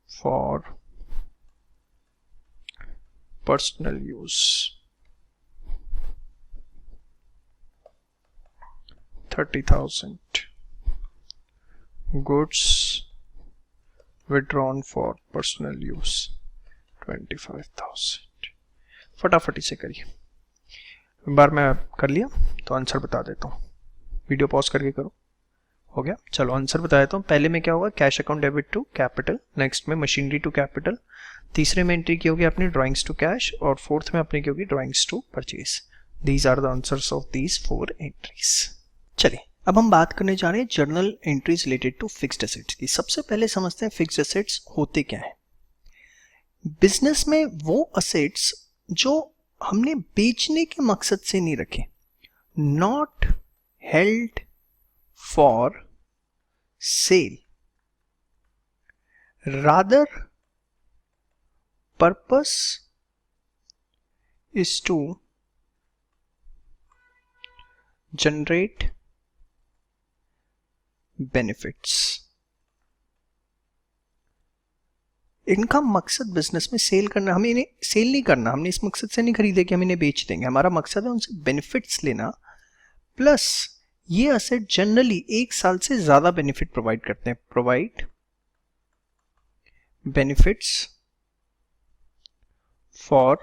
for personal use $30,000। goods withdrawn for personal use 25,000। फटाफट इसे करिए। एक बार मैं कर लिया तो आंसर बता देता हूँ, वीडियो पॉज करके करो। हो गया? चलो आंसर बता देता हूँ। पहले में क्या होगा, cash account debit to capital, next में मशीनरी टू कैपिटल, तीसरे में एंट्री की होगी अपनी ड्राइंग्स टू कैश, और फोर्थ में अपनी की होगी drawings to purchase. These are the answers of these 4 entries. चलिए अब हम बात करने जा रहे हैं journal entries related to fixed assets की। सबसे पहले समझते हैं फिक्स्ड एसेट्स होते क्या है। बिजनेस में वो असेट्स जो हमने बेचने के मकसद से नहीं रखे, not held for sale, rather purpose is to generate benefits. इनका मकसद बिजनेस में सेल करना, हमें इन्हें सेल नहीं करना, हमने इस मकसद से नहीं खरीदे कि हम इन्हें बेच देंगे। हमारा मकसद है उनसे बेनिफिट्स लेना, प्लस ये असेट जनरली 1 साल से ज्यादा बेनिफिट प्रोवाइड करते हैं। Provide benefits for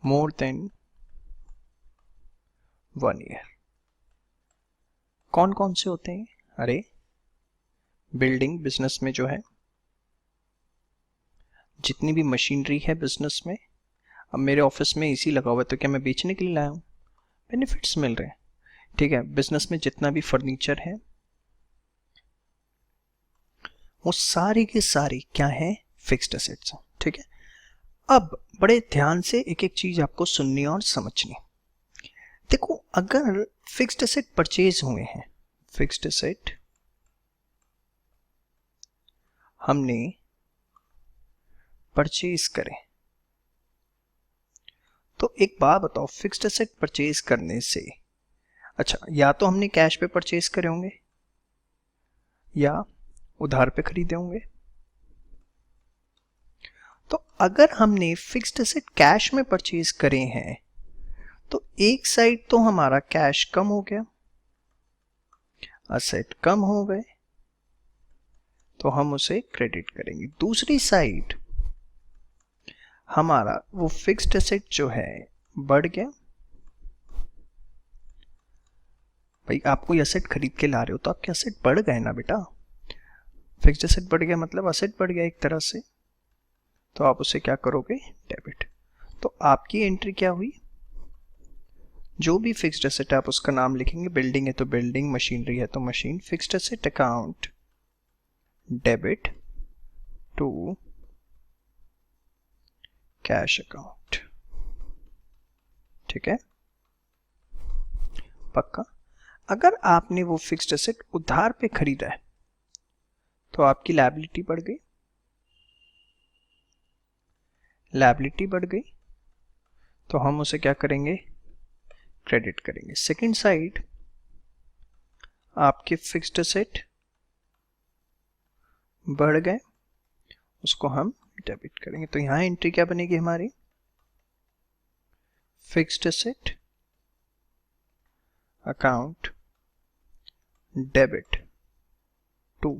more than 1 year. कौन कौन से होते हैं? अरे बिल्डिंग, बिजनेस में जो है जितनी भी मशीनरी है बिजनेस में, अब मेरे ऑफिस में एसी लगा हुआ है तो क्या मैं बेचने के लिए लाया हूं? बेनिफिट्स मिल रहे हैं। ठीक है, बिजनेस में जितना भी फर्नीचर है वो सारी के सारी क्या है? Fixed assets. ठीक है, अब बड़े ध्यान से एक एक चीज आपको सुननी और समझनी। देखो, अगर फिक्स्ड एसेट परचेज हुए हैं, फिक्स्ड एसेट हमने परचेज करें, तो एक बात बताओ, फिक्स्ड एसेट परचेज करने से, अच्छा या तो हमने कैश पे परचेज करे होंगे या उधार पे खरीदे होंगे। तो अगर हमने फिक्स्ड एसेट कैश में परचेज करे हैं तो एक साइड तो हमारा कैश कम हो गया, असेट कम हो गए, तो हम उसे क्रेडिट करेंगे। दूसरी साइड हमारा वो फिक्स्ड एसेट जो है बढ़ गया। भाई आप कोई एसेट खरीद के ला रहे हो तो आपके एसेट बढ़ गए ना बेटा। फिक्स्ड एसेट बढ़ गया मतलब एसेट बढ़ गया एक तरह से, तो आप उसे क्या करोगे, डेबिट। तो आपकी एंट्री क्या हुई, जो भी फिक्स्ड एसेट है आप उसका नाम लिखेंगे, बिल्डिंग है तो बिल्डिंग, मशीनरी है तो machine, fixed asset account debit to cash account. ठीक है, पक्का। अगर आपने वो फिक्स्ड एसेट उधार पे खरीदा है तो आपकी लायबिलिटी बढ़ गई, लायबिलिटी बढ़ गई, तो हम उसे क्या करेंगे, क्रेडिट करेंगे। सेकंड साइड आपके फिक्स्ड एसेट बढ़ गए, उसको हम डेबिट करेंगे। तो यहां एंट्री क्या बनेगी हमारी, fixed asset account debit to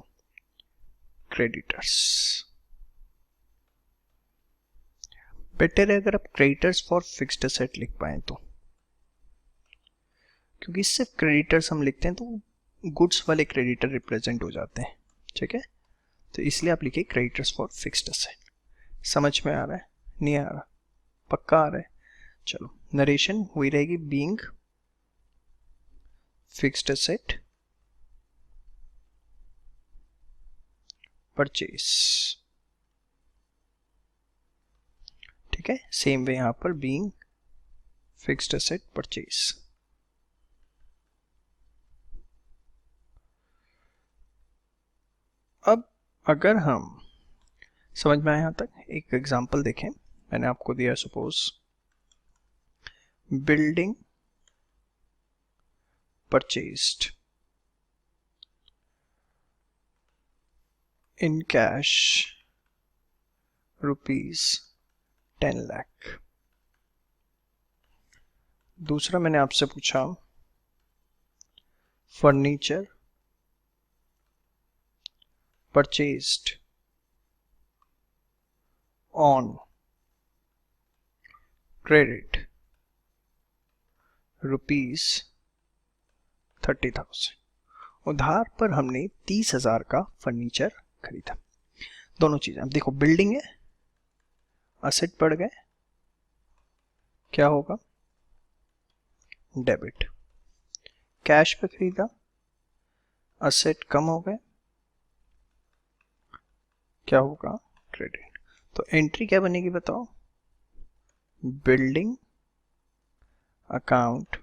creditors. Better है अगर आप क्रेडिटर्स फॉर फिक्स्ड एसेट लिख पाए तो, क्योंकि सिर्फ क्रेडिटर्स हम लिखते हैं तो गुड्स वाले क्रेडिटर रिप्रेजेंट हो जाते हैं। ठीक है, तो इसलिए आप लिखिए क्रेडिटर्स फॉर फिक्स्ड एसेट। समझ में आ रहा है, नहीं आ रहा, पक्का आ रहा है। चलो, नरेशन हुई रहेगी, बीइंग फिक्स्ड एसेट परचेज। ठीक है, सेम वे यहां पर बीइंग फिक्स्ड एसेट परचेज। अब अगर हम समझ में आए यहां तक, एक एग्जांपल देखें। मैंने आपको दिया suppose building purchased in cash ₹10 lakh. दूसरा मैंने आपसे पूछा फर्नीचर परचेज्ड ऑन क्रेडिट ₹30,000। उधार पर हमने 30,000 का फर्नीचर खरीदा। दोनों चीजें, अब देखो बिल्डिंग है, असेट बढ़ गए, क्या होगा, डेबिट। कैश पे खरीदा, असेट कम हो गए, क्या होगा, क्रेडिट। तो एंट्री क्या बनेगी बताओ, building account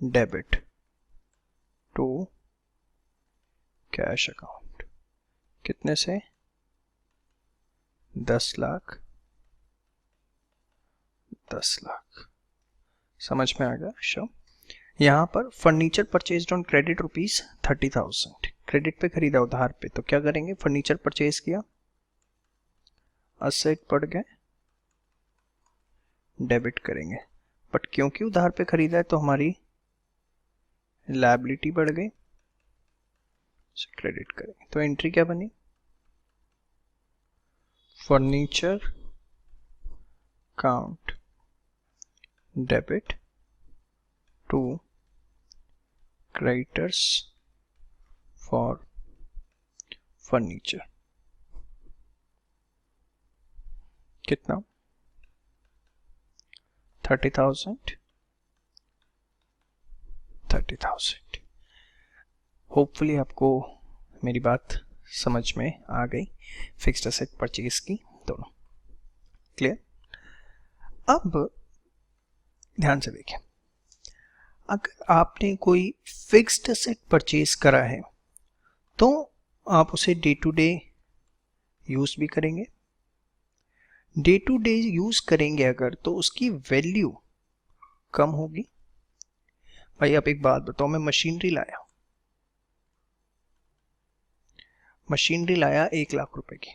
debit to cash account. कितने से, 10 लाख, 10 लाख। समझ में आ गया शो। यहां पर furniture purchased on credit ₹30,000, credit पे खरीदा उधार पे, तो क्या करेंगे, फर्नीचर परचेज किया, असेट बढ़ गए, डेबिट करेंगे। बट क्योंकि उधार पे खरीदा है तो हमारी लायबिलिटी बढ़ गई, क्रेडिट करेंगे। तो एंट्री क्या बनी, furniture account debit to creditors for furniture. कितना, 30,000, 30,000। होपफुली आपको मेरी बात समझ में आ गई, फिक्स्ड एसेट परचेज की दोनों, क्लियर। अब ध्यान से देखें, अगर आपने कोई फिक्स्ड एसेट परचेज करा है तो आप उसे डे टू डे यूज भी करेंगे। डे टू डे यूज करेंगे अगर, तो उसकी वैल्यू कम होगी। भाई आप एक बात बताओ, मैं मशीनरी लाया, मशीनरी लाया 1 लाख रुपए की,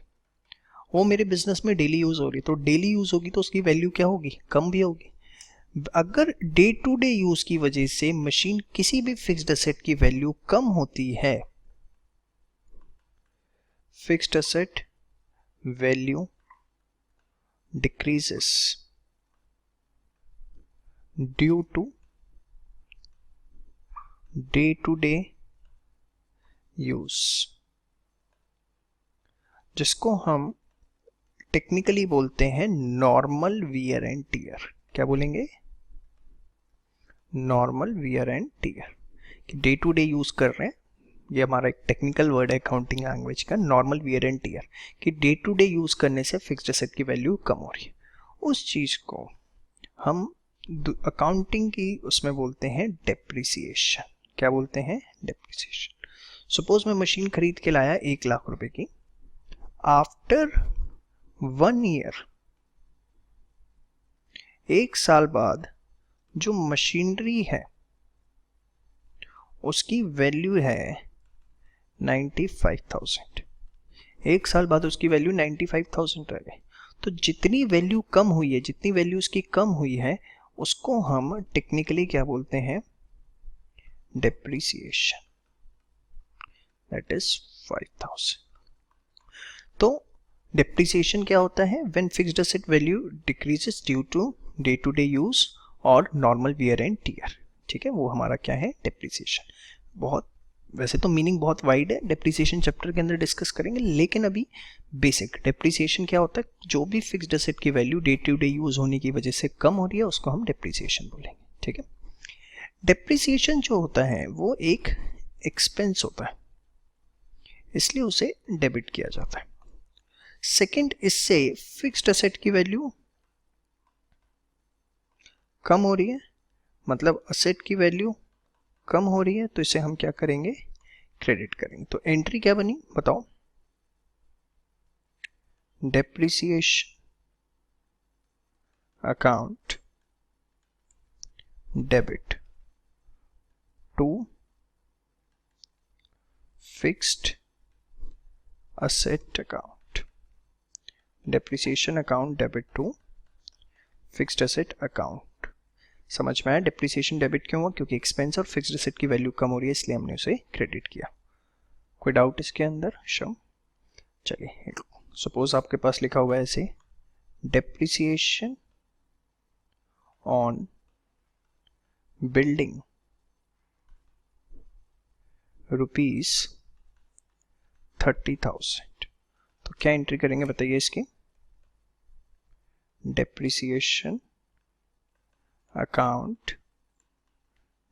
वो मेरे बिजनेस में डेली यूज हो रही, तो डेली यूज होगी तो उसकी वैल्यू क्या होगी, कम भी होगी। अगर डे टू डे यूज की वजह से मशीन किसी भी फिक्स्ड एसेट की वैल्यू कम होती है, fixed asset value decreases due to day to day use, जिसको हम टेक्निकली बोलते हैं नॉर्मल वियर एंड टियर। क्या बोलेंगे? Normal wear and tier. कि डे टू डे यूज कर रहे हैं, ये हमारा एक टेक्निकल वर्ड है अकाउंटिंग लैंग्वेज का, नॉर्मल वियर एंड टियर, कि डे टू डे यूज करने से फिक्स्ड एसेट की वैल्यू कम हो रही है। उस चीज को हम अकाउंटिंग की उसमें बोलते हैं डेप्रिसिएशन। क्या बोलते हैं? डेप्रिसिएशन। सपोज मैं मशीन खरीद के लाया 1,00,000 रुपए की, आफ्टर 1 ईयर, 1 साल बाद जो मशीनरी है उसकी वैल्यू है 95,000। 1 साल बाद उसकी वैल्यू 95,000 रह गई। तो जितनी वैल्यू कम हुई है, जितनी वैल्यू उसकी कम हुई है, उसको हम टेक्निकली क्या बोलते हैं? डेप्रिसिएशन। That is 5,000। तो डेप्रिसिएशन क्या होता है? When fixed asset value decreases due to day use और नॉर्मल वियर एंड टियर। ठीक है, वो हमारा क्या है? डेप्रिसिएशन। बहुत वैसे तो मीनिंग बहुत वाइड है, डेप्रिसिएशन चैप्टर के अंदर डिस्कस करेंगे, लेकिन अभी बेसिक डेप्रिसिएशन क्या होता है? जो भी फिक्स्ड एसेट की value day to day use होने की वजह से कम हो रही है उसको हम डेप्रिसिएशन बोलेंगे। ठीक है, डेप्रिसिएशन जो होता है वो एक एक्सपेंस होता है, इसलिए उसे डेबिट किया जाता है। सेकंड, इससे फिक्स्ड एसेट की वैल्यू कम हो रही है, मतलब एसेट की वैल्यू कम हो रही है, तो इसे हम क्या करेंगे? क्रेडिट करेंगे। तो एंट्री क्या बनी बताओ? Depreciation account debit to fixed asset account. Depreciation account debit to fixed asset account. समझ में आया डेप्रिसिएशन डेबिट क्यों हुआ? क्योंकि एक्सपेंस और फिक्स्ड एसेट की वैल्यू कम हो रही है, इसलिए हमने उसे क्रेडिट किया। कोई डाउट इसके अंदर? शो चलिए, सपोज आपके पास लिखा हुआ है ऐसे, डेप्रिसिएशन ऑन बिल्डिंग रुपीज 30,000। तो क्या एंट्री करेंगे बताइए इसकी? Depreciation account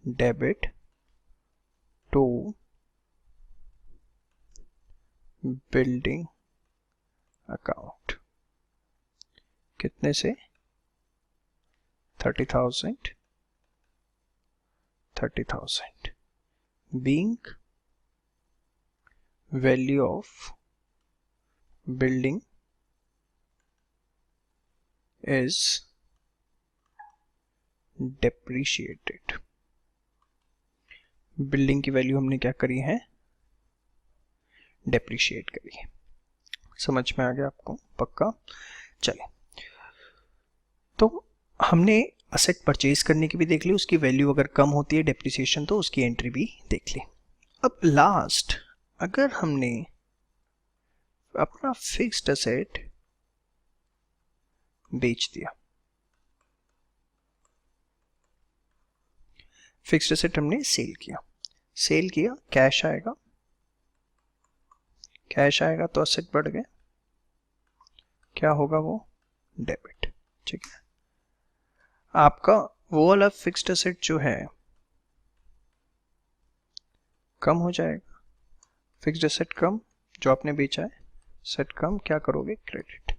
debit to building account. कितने से? 30,000 being value of building is depreciated। Building की वैल्यू हमने क्या करी है? डेप्रिशिएट करी है। समझ में आ गया आपको? पक्का? चले, तो हमने असेट परचेज करने की भी देख ली, उसकी वैल्यू अगर कम होती है डेप्रिसिएशन तो उसकी एंट्री भी देख ली। अब लास्ट, अगर हमने अपना फिक्स्ड एसेट बेच दिया, फिक्स्ड एसेट हमने सेल किया, कैश आएगा, कैश आएगा तो एसेट बढ़ गए, क्या होगा? वो डेबिट। ठीक है, आपका वो वाला फिक्स्ड एसेट जो है कम हो जाएगा, फिक्स्ड एसेट कम, जो आपने बेचा है सेट कम, क्या करोगे? क्रेडिट।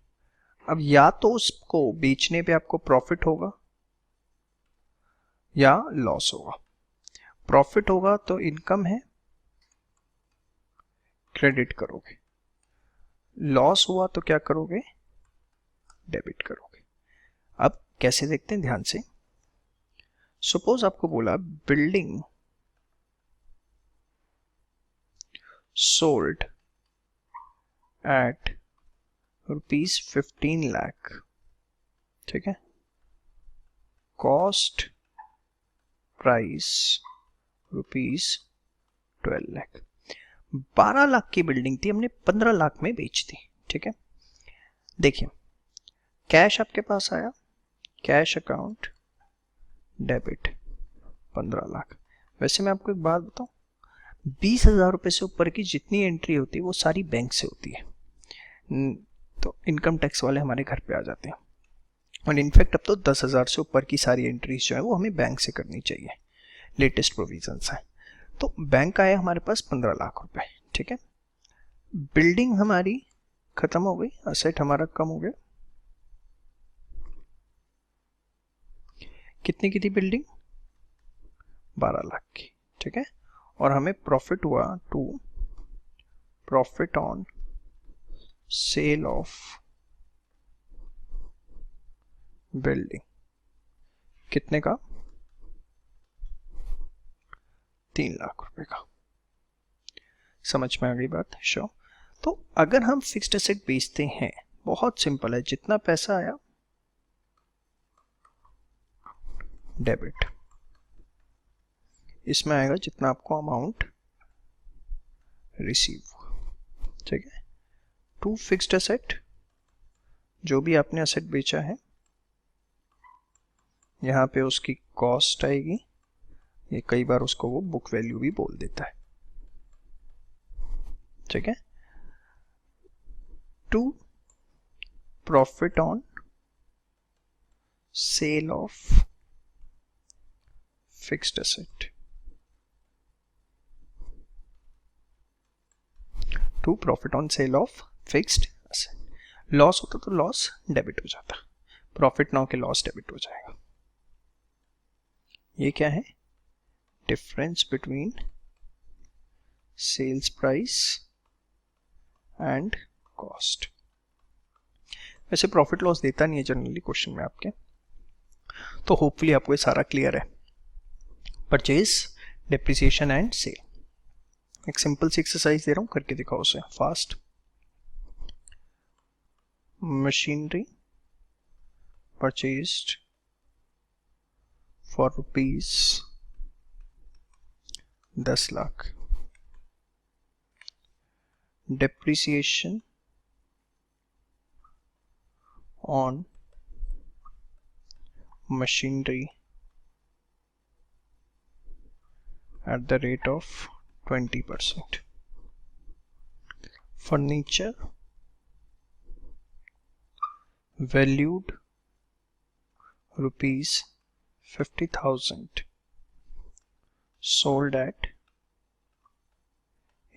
अब या तो उसको बेचने पे आपको प्रॉफिट होगा या लॉस होगा। प्रॉफिट होगा तो इनकम है, क्रेडिट करोगे, लॉस हुआ तो क्या करोगे? डेबिट करोगे। अब कैसे देखते हैं ध्यान से। सपोज आपको बोला building sold at rupees 15 lakh. ठीक है, कॉस्ट प्राइस ₹12 लाख। 12 लाख की बिल्डिंग थी, हमने 15 लाख में बेच दी। ठीक है, देखिए कैश आपके पास आया, कैश अकाउंट डेबिट 15 लाख। वैसे मैं आपको एक बात बताऊं, 20,000 रुपये से ऊपर की जितनी एंट्री होती है वो सारी बैंक से होती है। तो इनकम टैक्स वाले हमारे घर पे आ जाते हैं, और इनफैक्ट अब तो 10,000 से ऊपर की सारी एंट्रीज जो है वो हमें बैंक से करनी चाहिए, लेटेस्ट प्रोविजंस है। तो बैंक आया हमारे पास 15 लाख रुपए। ठीक है, बिल्डिंग हमारी खत्म हो गई, असेट हमारा कम हो गया। कितनी की थी बिल्डिंग? 12 लाख की। ठीक है, और हमें प्रॉफिट हुआ to profit on sale of building. कितने का? 3 लाख रुपए का। समझ में आ गई बात? श्योर। तो अगर हम फिक्स्ड एसेट बेचते हैं, बहुत सिंपल है, जितना पैसा आया डेबिट, इसमें आएगा जितना आपको अमाउंट रिसीव। ठीक है, टू फिक्स्ड एसेट, जो भी आपने एसेट बेचा है यहां पे उसकी कॉस्ट आएगी, ये कई बार उसको वो बुक वैल्यू भी बोल देता है। ठीक है, to profit on sale of fixed asset, to profit on sale of fixed asset. Loss होता तो लॉस डेबिट हो जाता, प्रॉफिट ना हो के लॉस डेबिट हो जाएगा। ये क्या है? Difference between sales price and cost. वैसे प्रॉफिट लॉस देता नहीं है जनरली क्वेश्चन में आपके, तो होपफुली आपको ये सारा क्लियर है। Purchase, depreciation and sale. एक सिंपल सी एक्सरसाइज दे रहा हूं, करके दिखाओ उसे fast. Machinery purchased for ₹10 lakh, depreciation on machinery at the rate of 20%. Furniture valued ₹50,000, sold at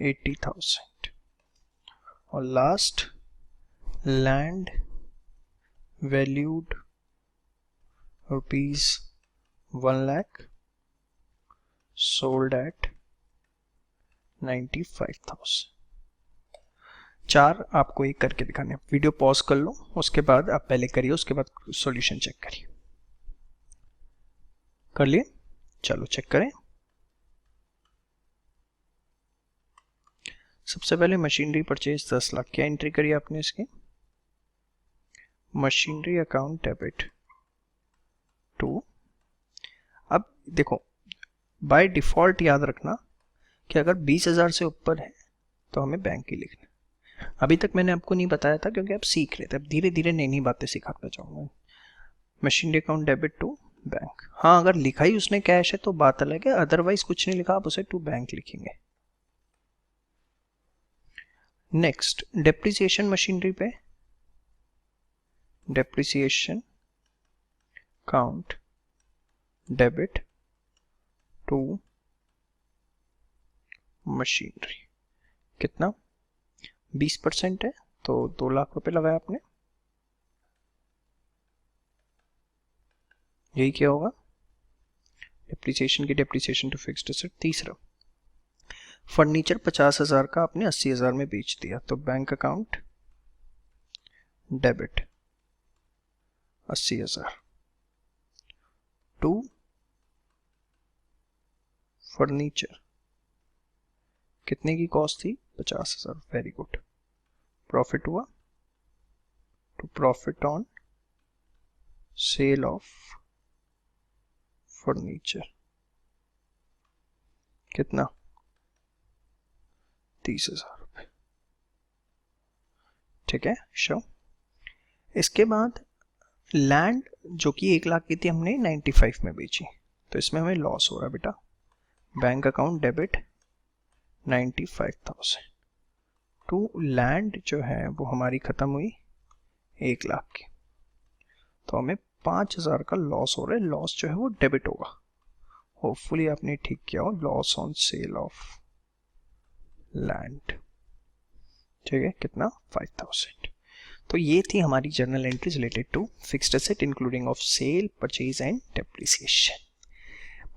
80,000. और last, land valued ₹1 lakh, sold at 95,000। 4 आपको एक करके दिखाने। वीडियो पॉज कर लो, उसके बाद आप पहले करिए, उसके बाद सॉल्यूशन चेक करिए। कर लिए? चलो चेक करें। सबसे पहले मशीनरी परचेज 10 लाख, क्या एंट्री करी आपने इसकी? Machinery account debit to. अब देखो, बाय डिफॉल्ट याद रखना कि अगर 20,000 से ऊपर है तो हमें बैंक ही लिखना। अभी तक मैंने आपको नहीं बताया था क्योंकि आप सीख रहे थे, अब धीरे धीरे नई नई बातें सिखाता जाऊंगा। Machinery account debit to bank. हाँ, अगर लिखा ही उसने कैश है तो बात अलग है, अदरवाइज कुछ नहीं लिखा, आप उसे टू बैंक लिखेंगे। नेक्स्ट, डेप्रिसिएशन मशीनरी पे, depreciation account debit to machinery. कितना? 20% है तो 2 लाख रुपए लगाया आपने। यही क्या होगा? डेप्रिसिएशन की डेप्रिसिएशन टू फिक्स्ड एसेट। तीसरा, फर्नीचर 50,000 का आपने 80,000 में बेच दिया, तो bank account debit 80,000 to furniture. कितने की कॉस्ट थी? 50,000। Very good. प्रॉफिट हुआ to profit on sale of furniture कितना 30,000 रुपये। ठीक है, शो। इसके बाद लैंड जो कि 1 लाख की थी हमने 95 में बेची, तो इसमें हमें लॉस हो रहा है बेटा। Bank account debit 95,000 to land जो है वो हमारी खत्म हुई 1 लाख की, तो हमें 5,000 का लॉस हो रहा है। लॉस जो है वो डेबिट होगा। होपफुली आपने ठीक किया हो, loss on sale of land. ठीक है, कितना 5,000। तो ये थी हमारी journal entries related to fixed asset including of sale, purchase and depreciation.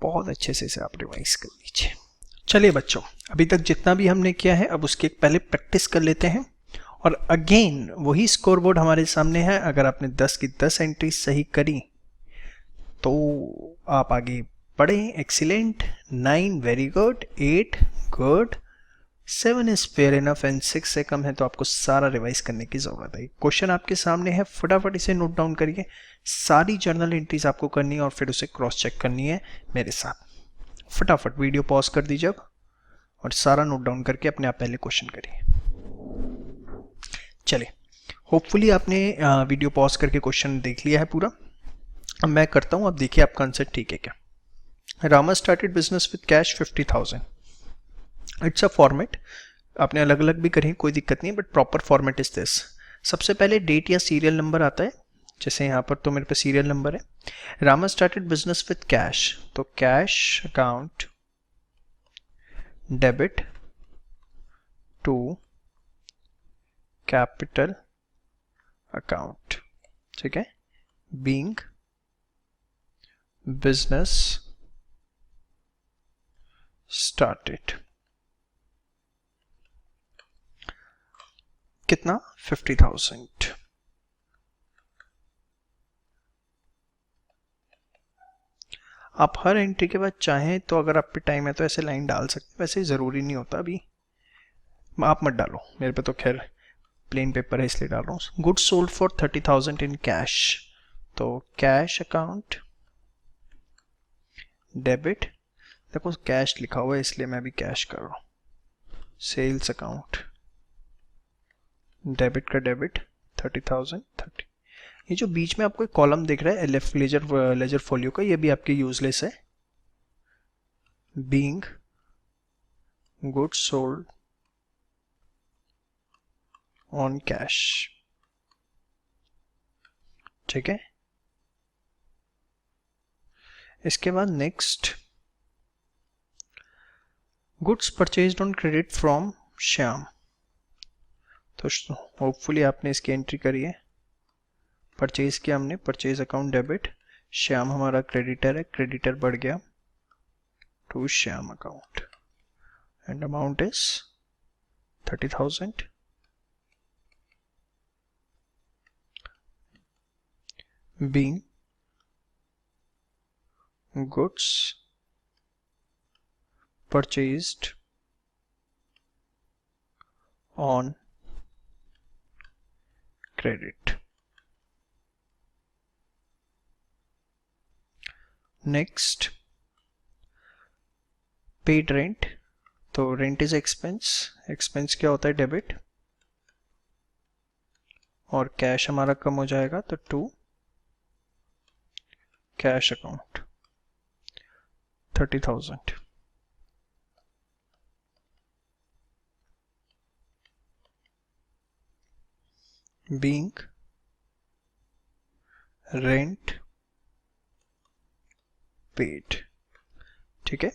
बहुत अच्छे से इसे आप रिवाइज कर लीजिए। चलिए बच्चों, अभी तक जितना भी हमने किया है अब उसके पहले प्रैक्टिस कर लेते हैं। और अगेन वही स्कोरबोर्ड हमारे सामने है। अगर आपने 10 की 10 एंट्री सही करी तो आप आगे बढ़े, excellent. 9 very good, 8 good, 7 is fair enough and 6 से कम है तो आपको सारा रिवाइज करने की जरूरत है। क्वेश्चन आपके सामने है, फटाफट इसे नोट डाउन करिए। सारी जर्नल एंट्रीज आपको करनी है और फिर उसे क्रॉस चेक करनी है मेरे साथ। फटाफट वीडियो पॉज कर दीजिए अब और सारा नोट डाउन करके अपने आप पहले क्वेश्चन करिए। चलिए, होपफुली आपने वीडियो पॉज करके क्वेश्चन देख लिया है पूरा। अब मैं करता हूं, अब देखिए आपका आंसर ठीक है क्या। Rama started business with cash 50,000। It's a format, आपने अलग अलग भी करें कोई दिक्कत नहीं, but proper format is this. सबसे पहले डेट या सीरियल नंबर आता है, जैसे यहाँ पर तो मेरे पे सीरियल नंबर है। Rama started business with cash, तो cash account debit to capital account. ठीक है, बीइंग बिजनेस स्टार्टेड, कितना 50,000। आप हर एंट्री के बाद चाहें तो अगर आप पे टाइम है तो ऐसे लाइन डाल सकते हैं, वैसे ज़रूरी नहीं होता, अभी आप मत डालो, मेरे पे तो खैर प्लेन पेपर है इसलिए डाल रहा हूँ। Goods sold for 30,000 in cash, तो कैश अकाउंट डेबिट, देखो कैश लिखा हुआ है इसलिए मैं भी कैश कर रहा हूँ। सेल्स अकाउंट डेबिट का डेबिट 30,000 30। ये जो बीच में आपको एक कॉलम दिख रहा है एलएफ लेजर फोलियो का, ये भी आपके यूजलेस है। Being goods sold on cash. ठीक है, इसके बाद next, goods purchased on credit from Shyam, तो होपफुली आपने इसकी एंट्री करी है। परचेज किया हमने, परचेज अकाउंट डेबिट, श्याम हमारा क्रेडिटर है, क्रेडिटर बढ़ गया to Shyam account and amount is 30,000। Being goods purchased on credit. Next, paid rent, तो रेंट इज एक्सपेंस, एक्सपेंस क्या होता है डेबिट, और कैश हमारा कम हो जाएगा तो to cash account 30,000। Being rent paid. ठीक है,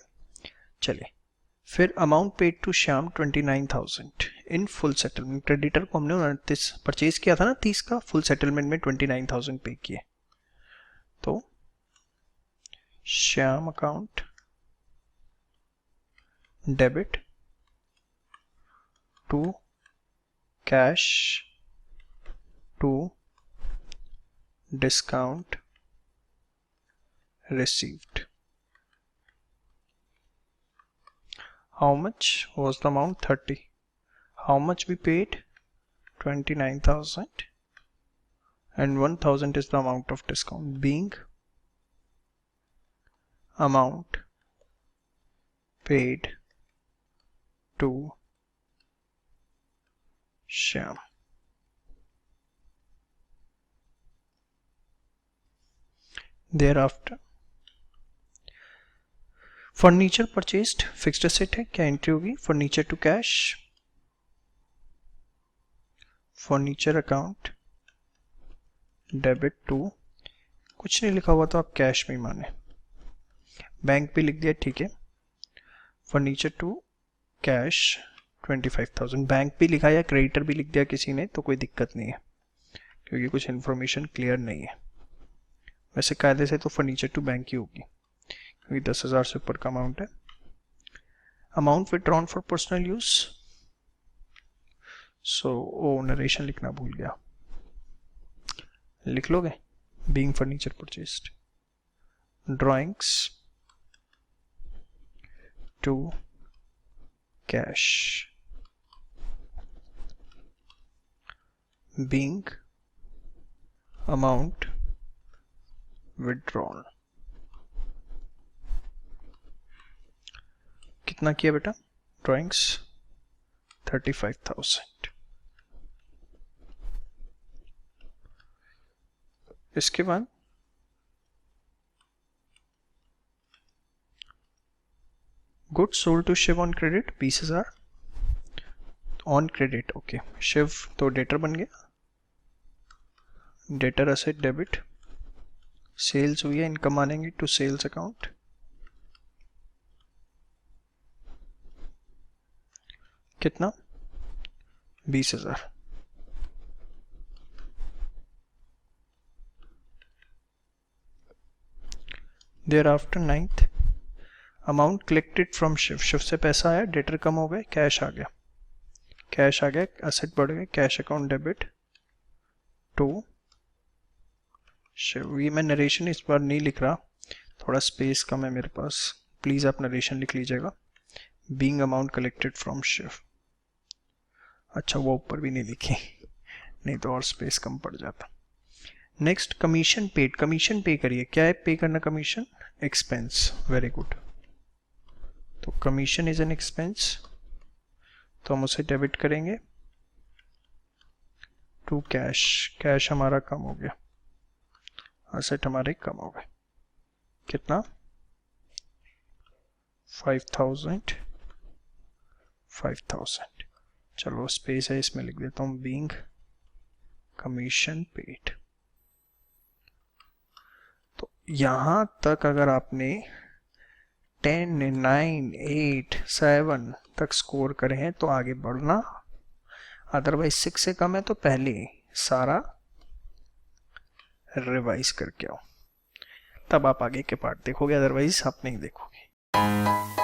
चलिए फिर amount paid to Shyam 29,000 in full settlement. Creditor को हमने 29 परचेज किया था ना 30 का, फुल सेटलमेंट में 29,000 पे किए, तो Shyam account debit to cash to discount received. How much was the amount? 30. How much we paid? 29,000 and 1,000 is the amount of discount. Being amount paid to Shyam. thereafter furniture purchased fixed asset है, क्या एंट्री होगी? Furniture to cash, furniture account debit to, कुछ नहीं लिखा हुआ तो आप कैश में ही माने, बैंक पे लिख दिया, ठीक है। फर्नीचर टू कैश 25,000, बैंक भी लिखा या क्रेडिटर भी लिख दिया किसी ने तो कोई दिक्कत नहीं है, क्योंकि कुछ इन्फॉर्मेशन क्लियर नहीं है। वैसे कायदे से तो फर्नीचर टू बैंक ही होगी, क्योंकि 10,000 से ऊपर का अमाउंट है। Amount withdrawn for personal use, so oh narration लिखना भूल गया, लिख लोगे? Being furniture purchased, drawings to cash, being amount withdrawn. कितना किया बेटा? ड्राइंग्स 35,000। इसके बाद good sold to Shiv on credit 20,000 on credit, okay. Shiv तो डेटर बन गया, डेटर असेट डेबिट, सेल्स हुई है, इनकम आनेंगे टू सेल्स अकाउंट, कितना? 20,000। thereafter 9th amount collected from Shiv, Shiv से पैसा आया, डेटर कम हो गए, कैश आ गया, कैश आ गया, एसेट बढ़ गए, cash account debit to Shiv. ये मैं नरेशन इस बार नहीं लिख रहा, थोड़ा स्पेस कम है मेरे पास, प्लीज आप नरेशन लिख लीजिएगा। Being amount collected from Shiv, अच्छा वो ऊपर भी नहीं लिखी, नहीं तो और स्पेस कम पड़ जाता। नेक्स्ट कमीशन पेड, कमीशन पे करिए, क्या है पे करना? Commission expense, very good. तो कमीशन इज एन एक्सपेंस, तो हम उसे डेबिट करेंगे टू कैश, कैश हमारा कम हो गया, एसेट हमारे कम हो गए, कितना? 5,000। चलो स्पेस है इसमें लिख देता हूँ, बीइंग कमीशन पेड। तो यहां तक अगर आपने 10, 9, 8, 7 तक स्कोर करे हैं तो आगे बढ़ना, अदरवाइज 6 से कम है तो पहले सारा रिवाइज करके आओ, तब आप आगे के पार्ट देखोगे, अदरवाइज आप नहीं देखोगे।